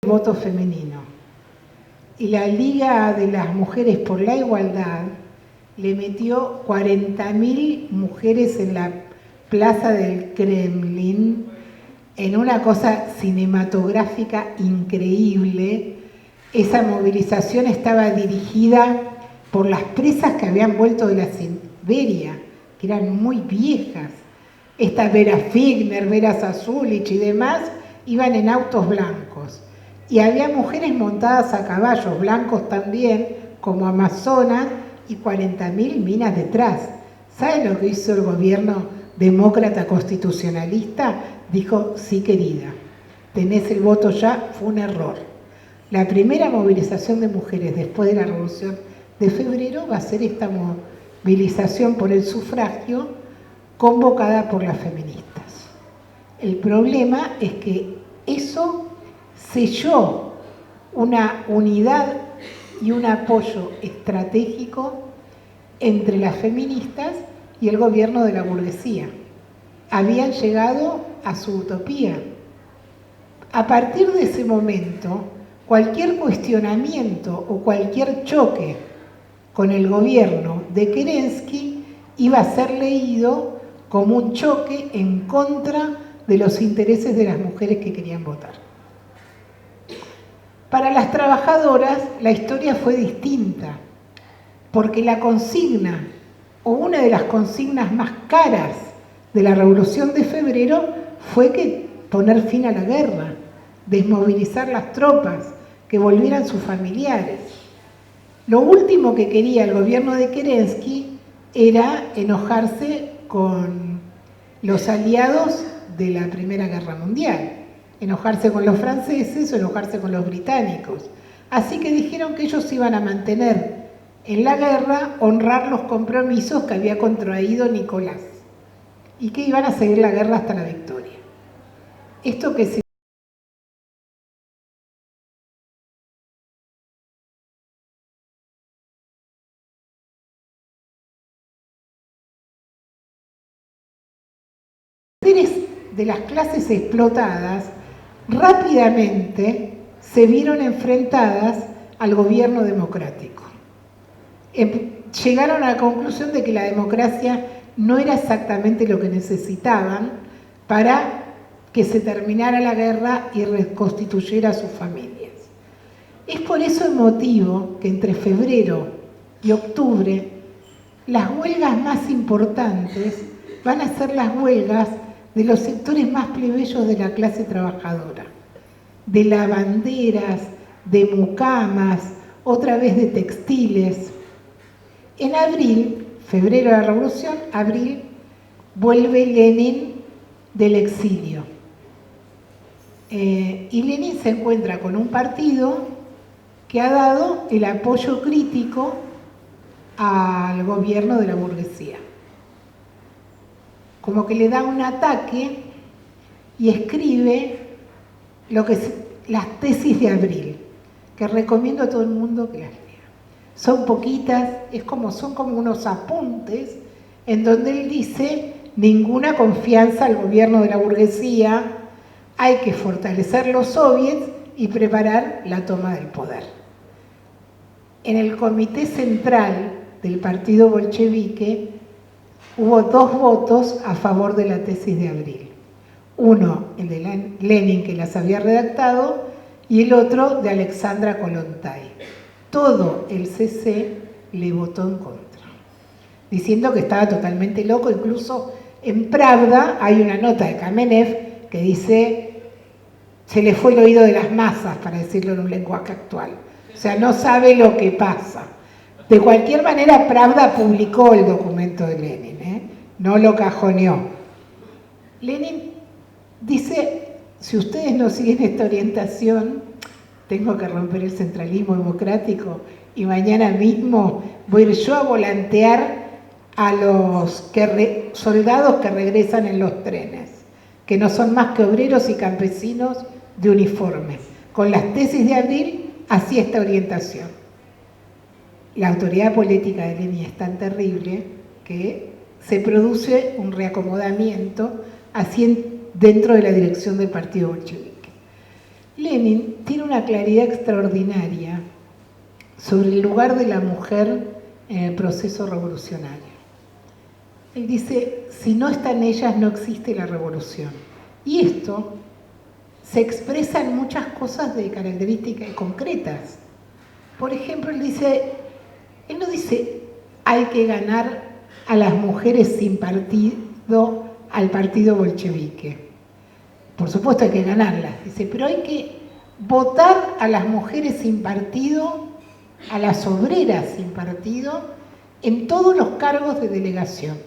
el voto femenino. Y la Liga de las Mujeres por la Igualdad le metió 40.000 mujeres en la plaza del Kremlin, en una cosa cinematográfica increíble. Esa movilización estaba dirigida por las presas que habían vuelto de la Siberia, que eran muy viejas. Esta Vera Figner, Vera Sasulich y demás iban en autos blancos. Y había mujeres montadas a caballos blancos también, como amazonas, y 40.000 minas detrás. ¿Saben lo que hizo el gobierno demócrata constitucionalista? Dijo: sí, querida, tenés el voto ya, fue un error. La primera movilización de mujeres después de la Revolución de Febrero va a ser esta movilización por el sufragio convocada por las feministas. El problema es que eso selló una unidad y un apoyo estratégico entre las feministas y el gobierno de la burguesía. Habían llegado a su utopía. A partir de ese momento, cualquier cuestionamiento o cualquier choque con el gobierno de Kerensky iba a ser leído como un choque en contra de los intereses de las mujeres que querían votar. Para las trabajadoras la historia fue distinta, porque la consigna, o una de las consignas más caras de la Revolución de Febrero, fue que poner fin a la guerra, desmovilizar las tropas, que volvieran sus familiares. Lo último que quería el gobierno de Kerensky era enojarse con los aliados de la Primera Guerra Mundial, enojarse con los franceses o enojarse con los británicos. Así que dijeron que ellos iban a mantener en la guerra, honrar los compromisos que había contraído Nicolás y que iban a seguir la guerra hasta la victoria. Esto que se de las clases explotadas rápidamente se vieron enfrentadas al gobierno democrático. Llegaron a la conclusión de que la democracia no era exactamente lo que necesitaban para que se terminara la guerra y reconstituyera sus familias. Es por eso el motivo que entre febrero y octubre las huelgas más importantes van a ser las huelgas de los sectores más plebeyos de la clase trabajadora, de lavanderas, de mucamas, otra vez de textiles. En abril, febrero de la Revolución, abril, vuelve Lenin del exilio. Y Lenin se encuentra con un partido que ha dado el apoyo crítico al gobierno de la burguesía. Como que le da un ataque y escribe las tesis de abril, que recomiendo a todo el mundo que las lea. Son poquitas, son como unos apuntes en donde él dice: ninguna confianza al gobierno de la burguesía, hay que fortalecer los soviets y preparar la toma del poder. En el comité central del partido bolchevique hubo 2 votos a favor de la tesis de abril. Uno, el de Lenin, que las había redactado, y el otro de Alexandra Kollontai. Todo el CC le votó en contra, diciendo que estaba totalmente loco. Incluso en Pravda hay una nota de Kamenev que dice: se le fue el oído de las masas, para decirlo en un lenguaje actual. O sea, no sabe lo que pasa. De cualquier manera, Pravda publicó el documento de Lenin, no lo cajoneó. Lenin dice: si ustedes no siguen esta orientación, tengo que romper el centralismo democrático y mañana mismo voy a ir yo a volantear a los soldados que regresan en los trenes, que no son más que obreros y campesinos de uniforme. Con las tesis de abril hacía esta orientación. La autoridad política de Lenin es tan terrible que se produce un reacomodamiento dentro de la dirección del partido bolchevique. Lenin tiene una claridad extraordinaria sobre el lugar de la mujer en el proceso revolucionario. Él dice: si no están ellas, no existe la revolución. Y esto se expresa en muchas cosas de características concretas. Por ejemplo, él no dice: hay que ganar a las mujeres sin partido al partido bolchevique. Por supuesto hay que ganarlas, dice, pero hay que votar a las mujeres sin partido, a las obreras sin partido, en todos los cargos de delegación.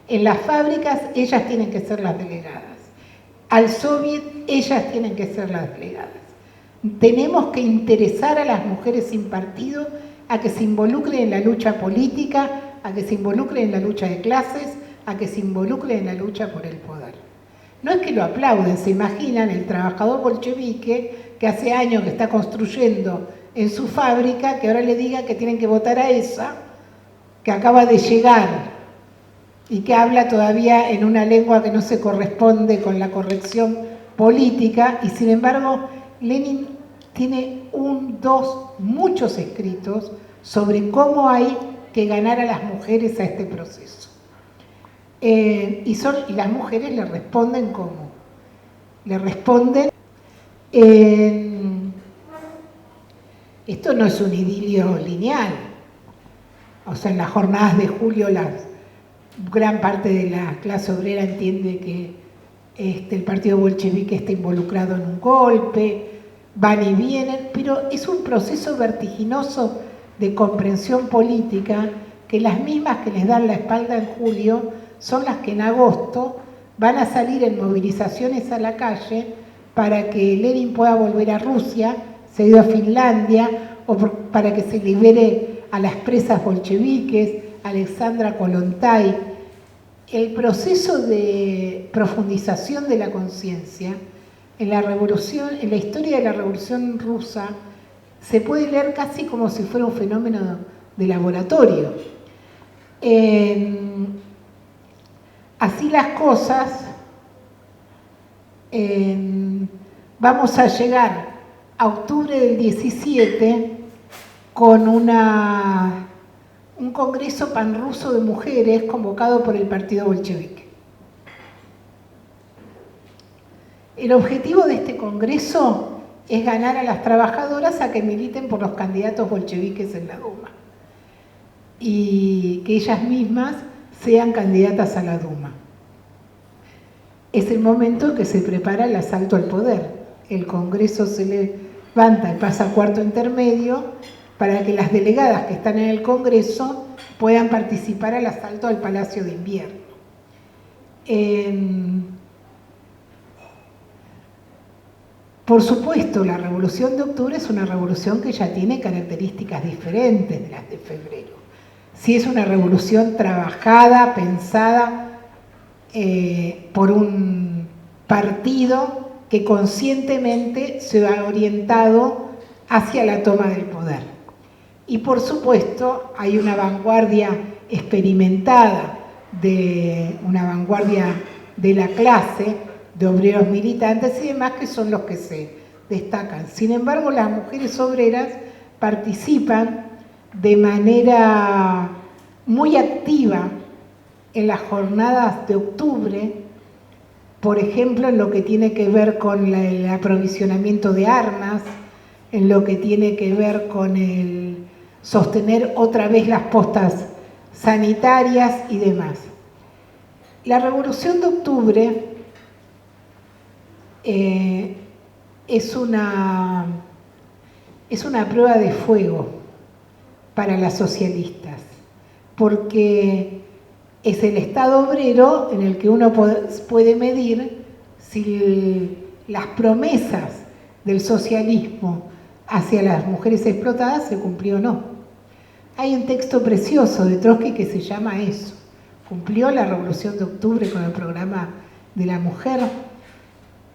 En las fábricas ellas tienen que ser las delegadas. Al soviet ellas tienen que ser las delegadas. Tenemos que interesar a las mujeres sin partido a que se involucren en la lucha política, a que se involucren en la lucha de clases, a que se involucren en la lucha por el poder. No es que lo aplauden, se imaginan el trabajador bolchevique que hace años que está construyendo en su fábrica, que ahora le diga que tienen que votar a esa, que acaba de llegar y que habla todavía en una lengua que no se corresponde con la corrección política, y sin embargo Lenin tiene muchos escritos sobre cómo hay que ganar a las mujeres a este proceso. y las mujeres le responden como. Le responden. Esto no es un idilio lineal. O sea, en las jornadas de julio gran parte de la clase obrera entiende que el partido bolchevique está involucrado en un golpe, van y vienen, pero es un proceso vertiginoso de comprensión política que las mismas que les dan la espalda en julio son las que en agosto van a salir en movilizaciones a la calle para que Lenin pueda volver a Rusia, cedido a Finlandia, o para que se libere a las presas bolcheviques, Alexandra Kollontai. El proceso de profundización de la conciencia en la historia de la Revolución Rusa, se puede leer casi como si fuera un fenómeno de laboratorio. Así las cosas, vamos a llegar a octubre del 17 con un congreso panruso de mujeres convocado por el partido bolchevique. El objetivo de este congreso es ganar a las trabajadoras a que militen por los candidatos bolcheviques en la Duma y que ellas mismas sean candidatas a la Duma. Es el momento en que se prepara el asalto al poder. El Congreso se levanta y pasa a cuarto intermedio para que las delegadas que están en el Congreso puedan participar al asalto al Palacio de Invierno. Por supuesto, la Revolución de Octubre es una revolución que ya tiene características diferentes de las de febrero. Sí es una revolución trabajada, pensada por un partido que conscientemente se ha orientado hacia la toma del poder. Y por supuesto hay una vanguardia experimentada, una vanguardia de la clase, de obreros militantes y demás, que son los que se destacan. Sin embargo, las mujeres obreras participan de manera muy activa en las jornadas de octubre, por ejemplo, en lo que tiene que ver con el aprovisionamiento de armas, en lo que tiene que ver con el sostener otra vez las postas sanitarias y demás. La Revolución de Octubre es una prueba de fuego para las socialistas, porque es el Estado obrero en el que uno puede medir si las promesas del socialismo hacia las mujeres explotadas se cumplió o no. Hay un texto precioso de Trotsky que se llama eso. ¿Cumplió la Revolución de Octubre con el programa de la mujer?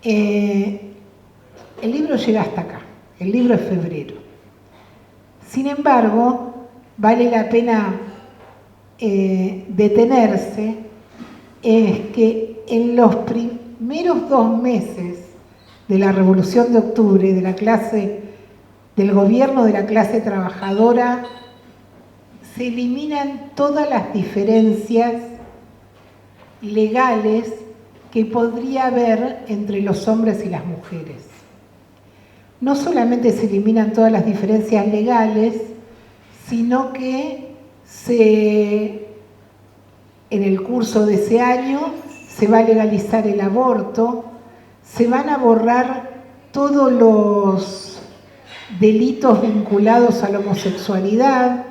El libro llega hasta acá, el libro es febrero. Sin embargo, vale la pena detenerse, es que en los primeros 2 meses de la Revolución de Octubre, del gobierno de la clase trabajadora, se eliminan todas las diferencias legales que podría haber entre los hombres y las mujeres. No solamente se eliminan todas las diferencias legales, sino que en el curso de ese año se va a legalizar el aborto, se van a borrar todos los delitos vinculados a la homosexualidad.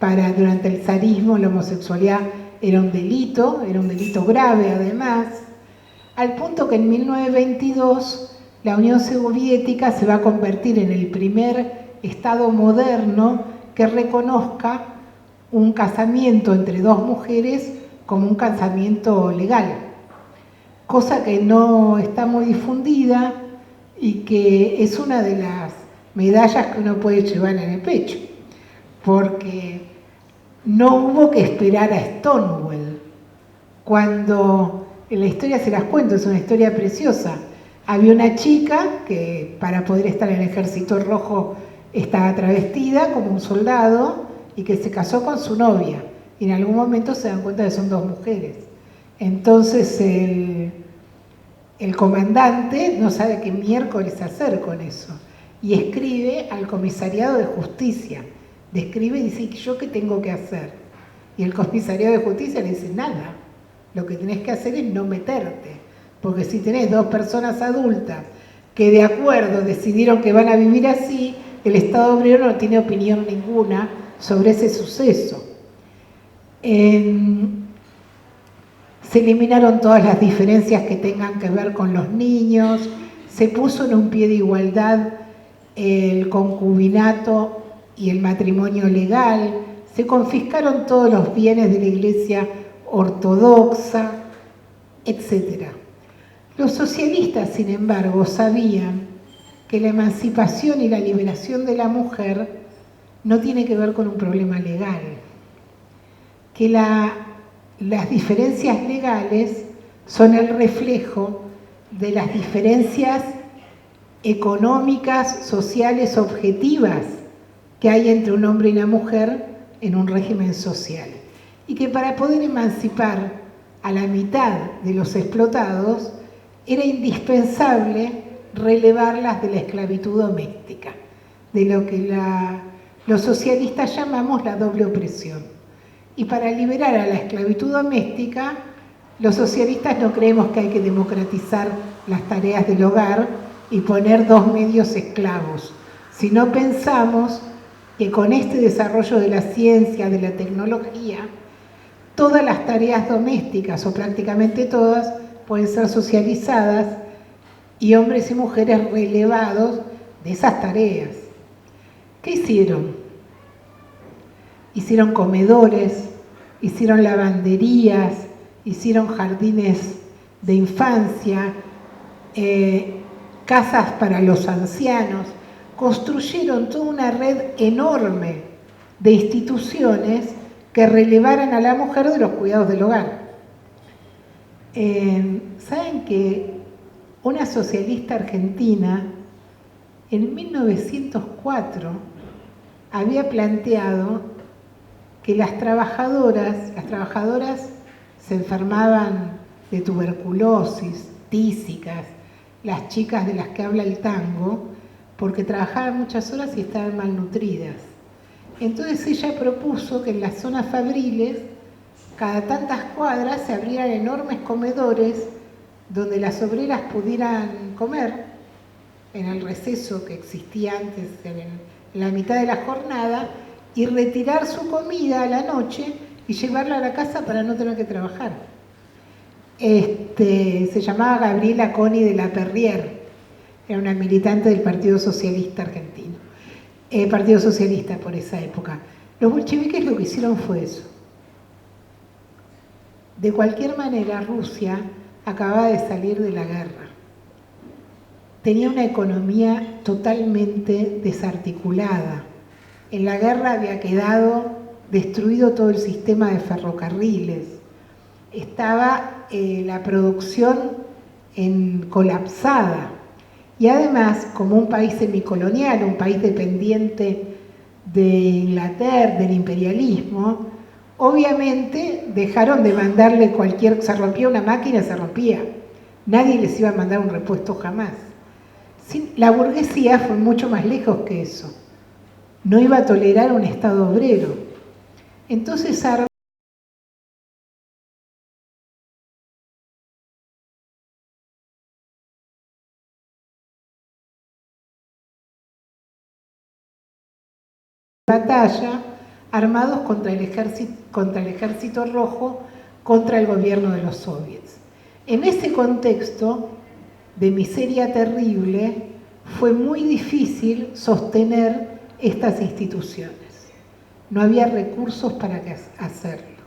Durante el zarismo la homosexualidad era un delito grave además, al punto que en 1922 la Unión Soviética se va a convertir en el primer Estado moderno que reconozca un casamiento entre 2 mujeres como un casamiento legal, cosa que no está muy difundida y que es una de las medallas que uno puede llevar en el pecho, porque no hubo que esperar a Stonewall. Cuando en la historia se las cuento, es una historia preciosa. Había una chica que para poder estar en el Ejército Rojo estaba travestida como un soldado y que se casó con su novia. Y en algún momento se dan cuenta que son 2 mujeres. Entonces el comandante no sabe qué miércoles hacer con eso y escribe al comisariado de justicia, le escribe y dice, ¿yo qué tengo que hacer? Y el comisariado de justicia le dice, nada, lo que tenés que hacer es no meterte, porque si tenés dos personas adultas que de acuerdo decidieron que van a vivir así, el Estado obrero no tiene opinión ninguna sobre ese suceso. Se eliminaron todas las diferencias que tengan que ver con los niños, se puso en un pie de igualdad el concubinato y el matrimonio legal, se confiscaron todos los bienes de la Iglesia ortodoxa, etc. Los socialistas, sin embargo, sabían que la emancipación y la liberación de la mujer no tiene que ver con un problema legal, que las diferencias legales son el reflejo de las diferencias económicas, sociales, objetivas que hay entre un hombre y una mujer en un régimen social. Y que para poder emancipar a la mitad de los explotados era indispensable relevarlas de la esclavitud doméstica, de lo que los socialistas llamamos la doble opresión. Y para liberar a la esclavitud doméstica, los socialistas no creemos que hay que democratizar las tareas del hogar y poner dos medios esclavos, sino pensamos que con este desarrollo de la ciencia, de la tecnología, todas las tareas domésticas, o prácticamente todas, pueden ser socializadas y hombres y mujeres relevados de esas tareas. ¿Qué hicieron? Hicieron comedores, hicieron lavanderías, hicieron jardines de infancia, casas para los ancianos, construyeron toda una red enorme de instituciones que relevaran a la mujer de los cuidados del hogar. ¿Saben que una socialista argentina en 1904 había planteado que las trabajadoras se enfermaban de tuberculosis, tísicas, las chicas de las que habla el tango, porque trabajaban muchas horas y estaban malnutridas. Entonces ella propuso que en las zonas fabriles, cada tantas cuadras, se abrieran enormes comedores donde las obreras pudieran comer en el receso que existía antes, en la mitad de la jornada, y retirar su comida a la noche y llevarla a la casa para no tener que trabajar. Se llamaba Gabriela Coni de la Perrier, era una militante del Partido Socialista Argentino, Partido Socialista por esa época. Los bolcheviques lo que hicieron fue eso. De cualquier manera, Rusia acababa de salir de la guerra. Tenía una economía totalmente desarticulada. En la guerra había quedado destruido todo el sistema de ferrocarriles. Estaba la producción colapsada. Y además, como un país semicolonial, un país dependiente de Inglaterra, del imperialismo, obviamente dejaron de mandarle se rompía una máquina, se rompía. Nadie les iba a mandar un repuesto jamás. La burguesía fue mucho más lejos que eso. No iba a tolerar un Estado obrero. Entonces batalla armados contra el ejército rojo, contra el gobierno de los soviets. En ese contexto de miseria terrible, fue muy difícil sostener estas instituciones. No había recursos para hacerlo.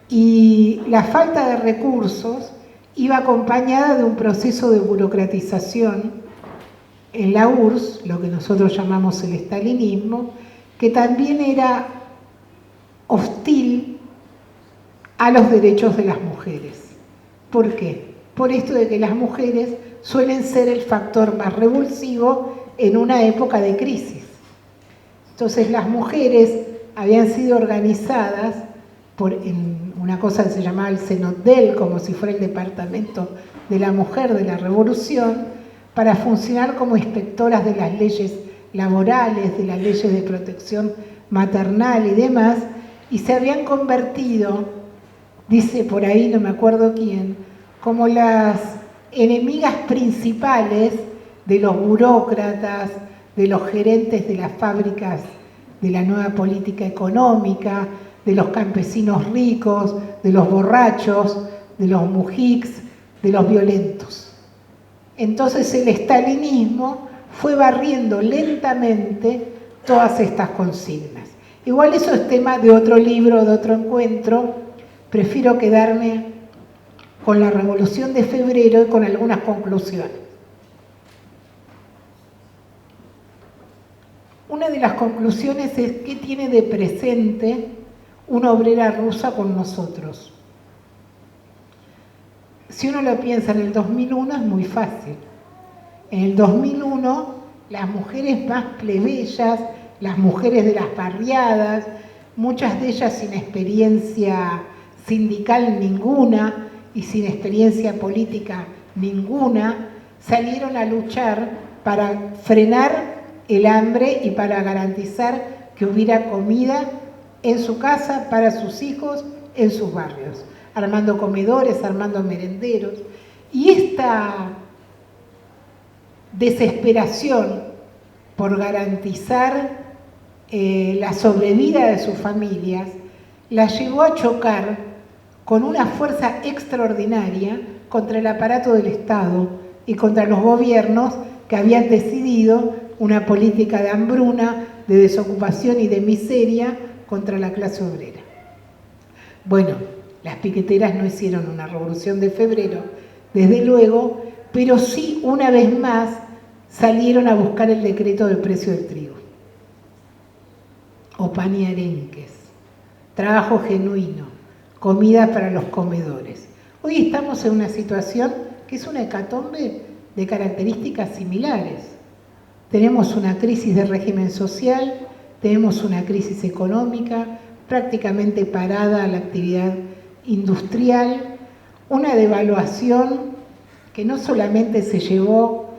Y la falta de recursos iba acompañada de un proceso de burocratización en la URSS, lo que nosotros llamamos el estalinismo, que también era hostil a los derechos de las mujeres. ¿Por qué? Por esto de que las mujeres suelen ser el factor más revulsivo en una época de crisis. Entonces las mujeres habían sido organizadas en una cosa que se llamaba el Cenotdel, como si fuera el departamento de la mujer de la revolución, para funcionar como inspectoras de las leyes laborales, de las leyes de protección maternal y demás, y se habían convertido, dice por ahí, no me acuerdo quién, como las enemigas principales de los burócratas, de los gerentes de las fábricas de la nueva política económica, de los campesinos ricos, de los borrachos, de los mujiks, de los violentos. Entonces el estalinismo fue barriendo lentamente todas estas consignas. Igual eso es tema de otro libro, de otro encuentro. Prefiero quedarme con la Revolución de Febrero y con algunas conclusiones. Una de las conclusiones es qué tiene de presente una obrera rusa con nosotros. Si uno lo piensa en el 2001 es muy fácil. En el 2001 las mujeres más plebeyas, las mujeres de las barriadas, muchas de ellas sin experiencia sindical ninguna y sin experiencia política ninguna, salieron a luchar para frenar el hambre y para garantizar que hubiera comida en su casa, para sus hijos, en sus barrios, armando comedores, armando merenderos. Y esta desesperación por garantizar la sobrevida de sus familias la llevó a chocar con una fuerza extraordinaria contra el aparato del Estado y contra los gobiernos que habían decidido una política de hambruna, de desocupación y de miseria contra la clase obrera. Bueno, las piqueteras no hicieron una revolución de febrero, desde luego, pero sí, una vez más, salieron a buscar el decreto del precio del trigo. O pan y arenques, trabajo genuino, comida para los comedores. Hoy estamos en una situación que es una hecatombe de características similares. Tenemos una crisis de régimen social, tenemos una crisis económica, prácticamente parada la actividad industrial, una devaluación que no solamente se llevó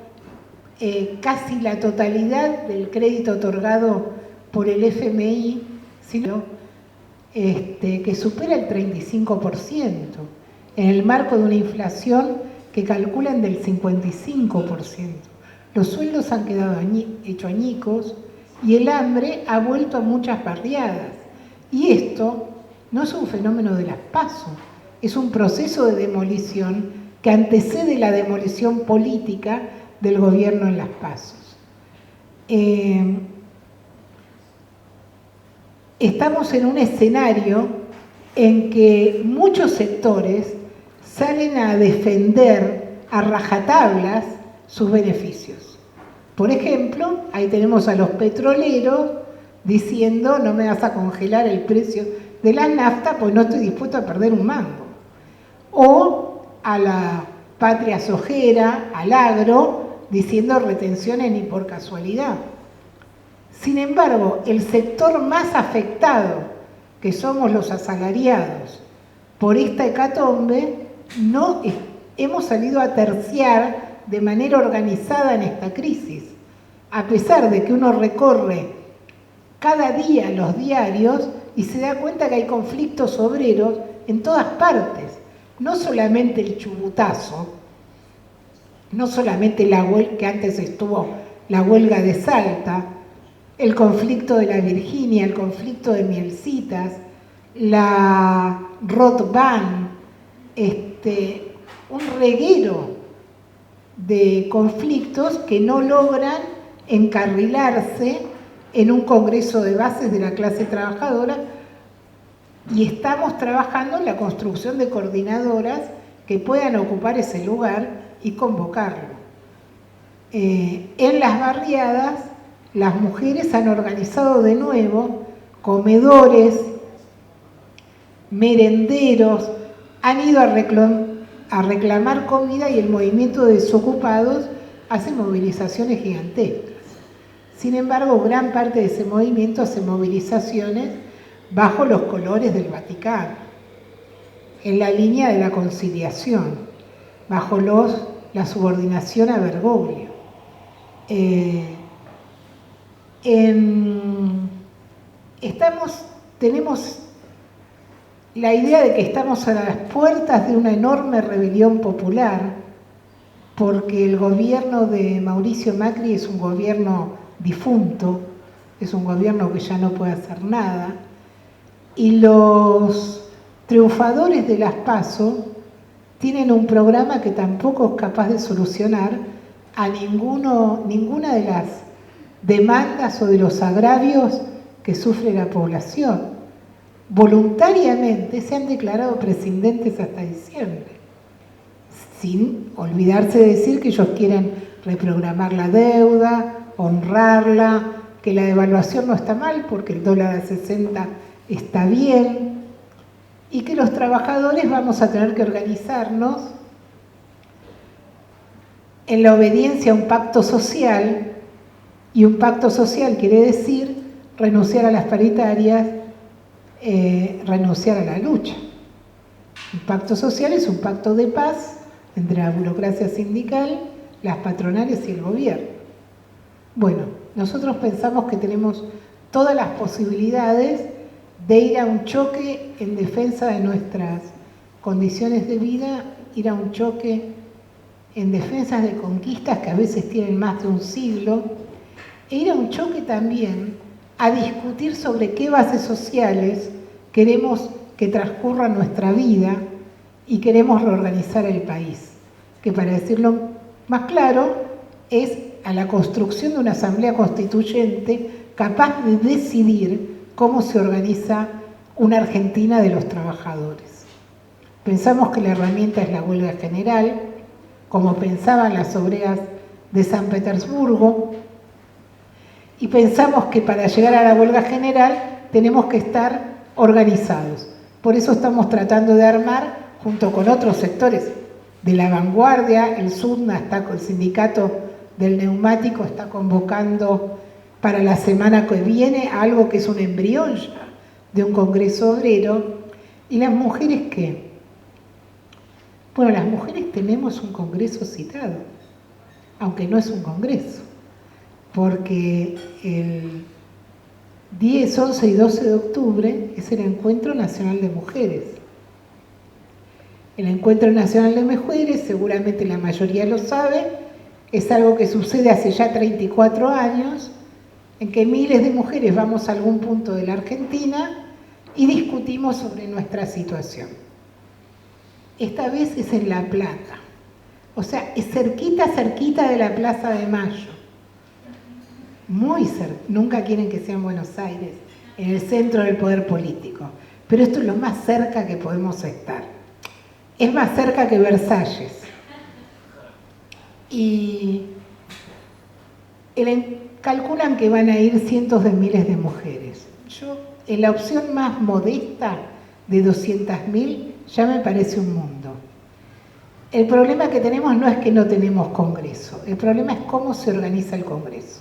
casi la totalidad del crédito otorgado por el FMI, sino que supera el 35%, en el marco de una inflación que calculan del 55%. Los sueldos han quedado hechos añicos y el hambre ha vuelto a muchas barriadas. Y esto no es un fenómeno de las PASO, es un proceso de demolición que antecede la demolición política del gobierno en las PASO. Estamos en un escenario en que muchos sectores salen a defender a rajatablas sus beneficios. Por ejemplo, ahí tenemos a los petroleros diciendo no me vas a congelar el precio de la nafta pues no estoy dispuesto a perder un mango. O a la patria sojera, al agro, diciendo retenciones ni por casualidad. Sin embargo, el sector más afectado, que somos los asalariados, por esta hecatombe, no hemos salido a terciar de manera organizada en esta crisis. A pesar de que uno recorre cada día los diarios y se da cuenta que hay conflictos obreros en todas partes. No solamente el chubutazo, no solamente la huelga, que antes estuvo la huelga de Salta, el conflicto de la Virginia, el conflicto de Mielcitas, la Rotban, un reguero de conflictos que no logran encarrilarse en un congreso de bases de la clase trabajadora, y estamos trabajando en la construcción de coordinadoras que puedan ocupar ese lugar y convocarlo. En las barriadas, las mujeres han organizado de nuevo comedores, merenderos, han ido a reclamar comida y el movimiento de desocupados hace movilizaciones gigantescas. Sin embargo, gran parte de ese movimiento hace movilizaciones bajo los colores del Vaticano. en la línea de la conciliación, bajo la subordinación a Bergoglio. Tenemos la idea de que estamos a las puertas de una enorme rebelión popular, porque el gobierno de Mauricio Macri es un gobierno difunto, es un gobierno que ya no puede hacer nada, y los triunfadores de las PASO tienen un programa que tampoco es capaz de solucionar a ninguna de las demandas o de los agravios que sufre la población. Voluntariamente se han declarado prescindentes hasta diciembre, sin olvidarse de decir que ellos quieren reprogramar la deuda, honrarla, que la devaluación no está mal porque el dólar a 60 está bien, y que los trabajadores vamos a tener que organizarnos en la obediencia a un pacto social, y un pacto social quiere decir renunciar a las paritarias, renunciar a la lucha. Un pacto social es un pacto de paz entre la burocracia sindical, las patronales y el gobierno. Bueno, nosotros pensamos que tenemos todas las posibilidades de ir a un choque en defensa de nuestras condiciones de vida, ir a un choque en defensa de conquistas que a veces tienen más de un siglo, e ir a un choque también a discutir sobre qué bases sociales queremos que transcurra nuestra vida y queremos reorganizar el país, que para decirlo más claro es a la construcción de una asamblea constituyente capaz de decidir cómo se organiza una Argentina de los trabajadores. Pensamos que la herramienta es la huelga general, como pensaban las obreras de San Petersburgo, y pensamos que para llegar a la huelga general tenemos que estar organizados. Por eso estamos tratando de armar, junto con otros sectores de la vanguardia, el SUDNA, el sindicato del neumático, está convocando para la semana que viene algo que es un embrión ya de un congreso obrero. ¿Y las mujeres qué? Bueno, las mujeres tenemos un congreso citado, aunque no es un congreso, porque el 10, 11 y 12 de octubre es el Encuentro Nacional de Mujeres. El Encuentro Nacional de Mujeres, seguramente la mayoría lo sabe, es algo que sucede hace ya 34 años, en que miles de mujeres vamos a algún punto de la Argentina y discutimos sobre nuestra situación. Esta vez es en La Plata, o sea, es cerquita de la Plaza de Mayo. Muy cerca, nunca quieren que sea en Buenos Aires, en el centro del poder político, pero esto es lo más cerca que podemos estar. Es más cerca que Versalles. Y calculan que van a ir cientos de miles de mujeres. Yo, en la opción más modesta de 200.000, ya me parece un mundo. El problema que tenemos no es que no tenemos congreso, el problema es cómo se organiza el congreso.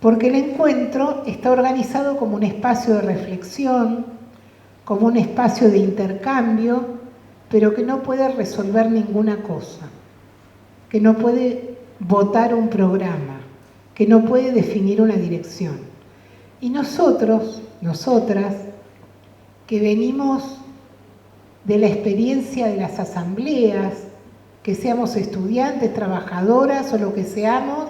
Porque el encuentro está organizado como un espacio de reflexión, como un espacio de intercambio, pero que no puede resolver ninguna cosa, que no puede votar un programa, que no puede definir una dirección. Y nosotros, nosotras, que venimos de la experiencia de las asambleas, que seamos estudiantes, trabajadoras o lo que seamos,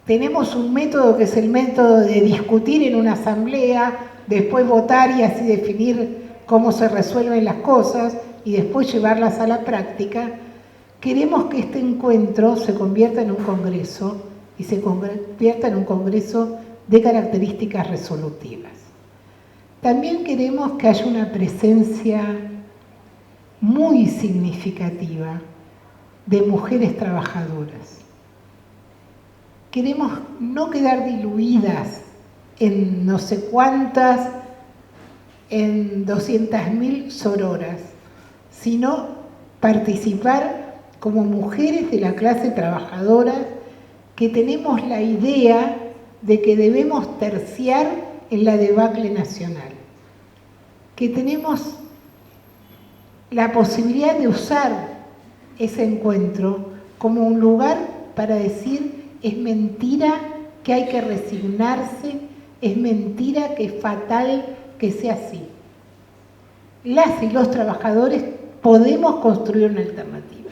tenemos un método que es el método de discutir en una asamblea, después votar y así definir cómo se resuelven las cosas y después llevarlas a la práctica. Queremos que este encuentro se convierta en un congreso y se convierta en un congreso de características resolutivas. También queremos que haya una presencia muy significativa de mujeres trabajadoras. Queremos no quedar diluidas en no sé cuántas, en 200.000 sororas, sino participar como mujeres de la clase trabajadora que tenemos la idea de que debemos terciar en la debacle nacional, que tenemos la posibilidad de usar ese encuentro como un lugar para decir es mentira que hay que resignarse, es mentira que es fatal que sea así. Las y los trabajadores podemos construir una alternativa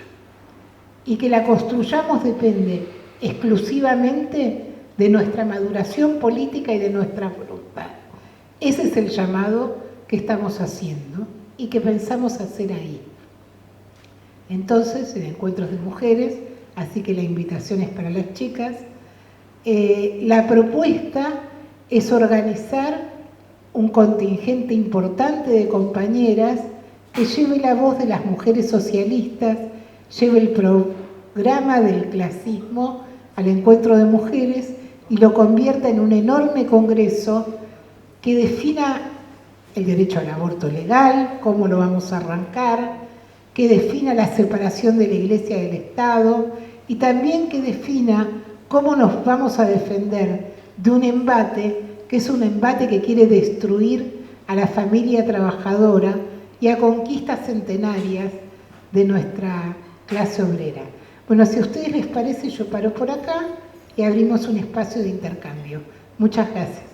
y que la construyamos depende exclusivamente de nuestra maduración política y de nuestra voluntad. Ese es el llamado que estamos haciendo y que pensamos hacer ahí. Entonces, en encuentros de mujeres, así que la invitación es para las chicas, la propuesta es organizar un contingente importante de compañeras que lleve la voz de las mujeres socialistas, lleve el programa del clasismo al encuentro de mujeres y lo convierta en un enorme congreso que defina el derecho al aborto legal, cómo lo vamos a arrancar, que defina la separación de la Iglesia del Estado y también que defina cómo nos vamos a defender de un embate que es un embate que quiere destruir a la familia trabajadora y a conquistas centenarias de nuestra clase obrera. Bueno, si a ustedes les parece, yo paro por acá y abrimos un espacio de intercambio. Muchas gracias.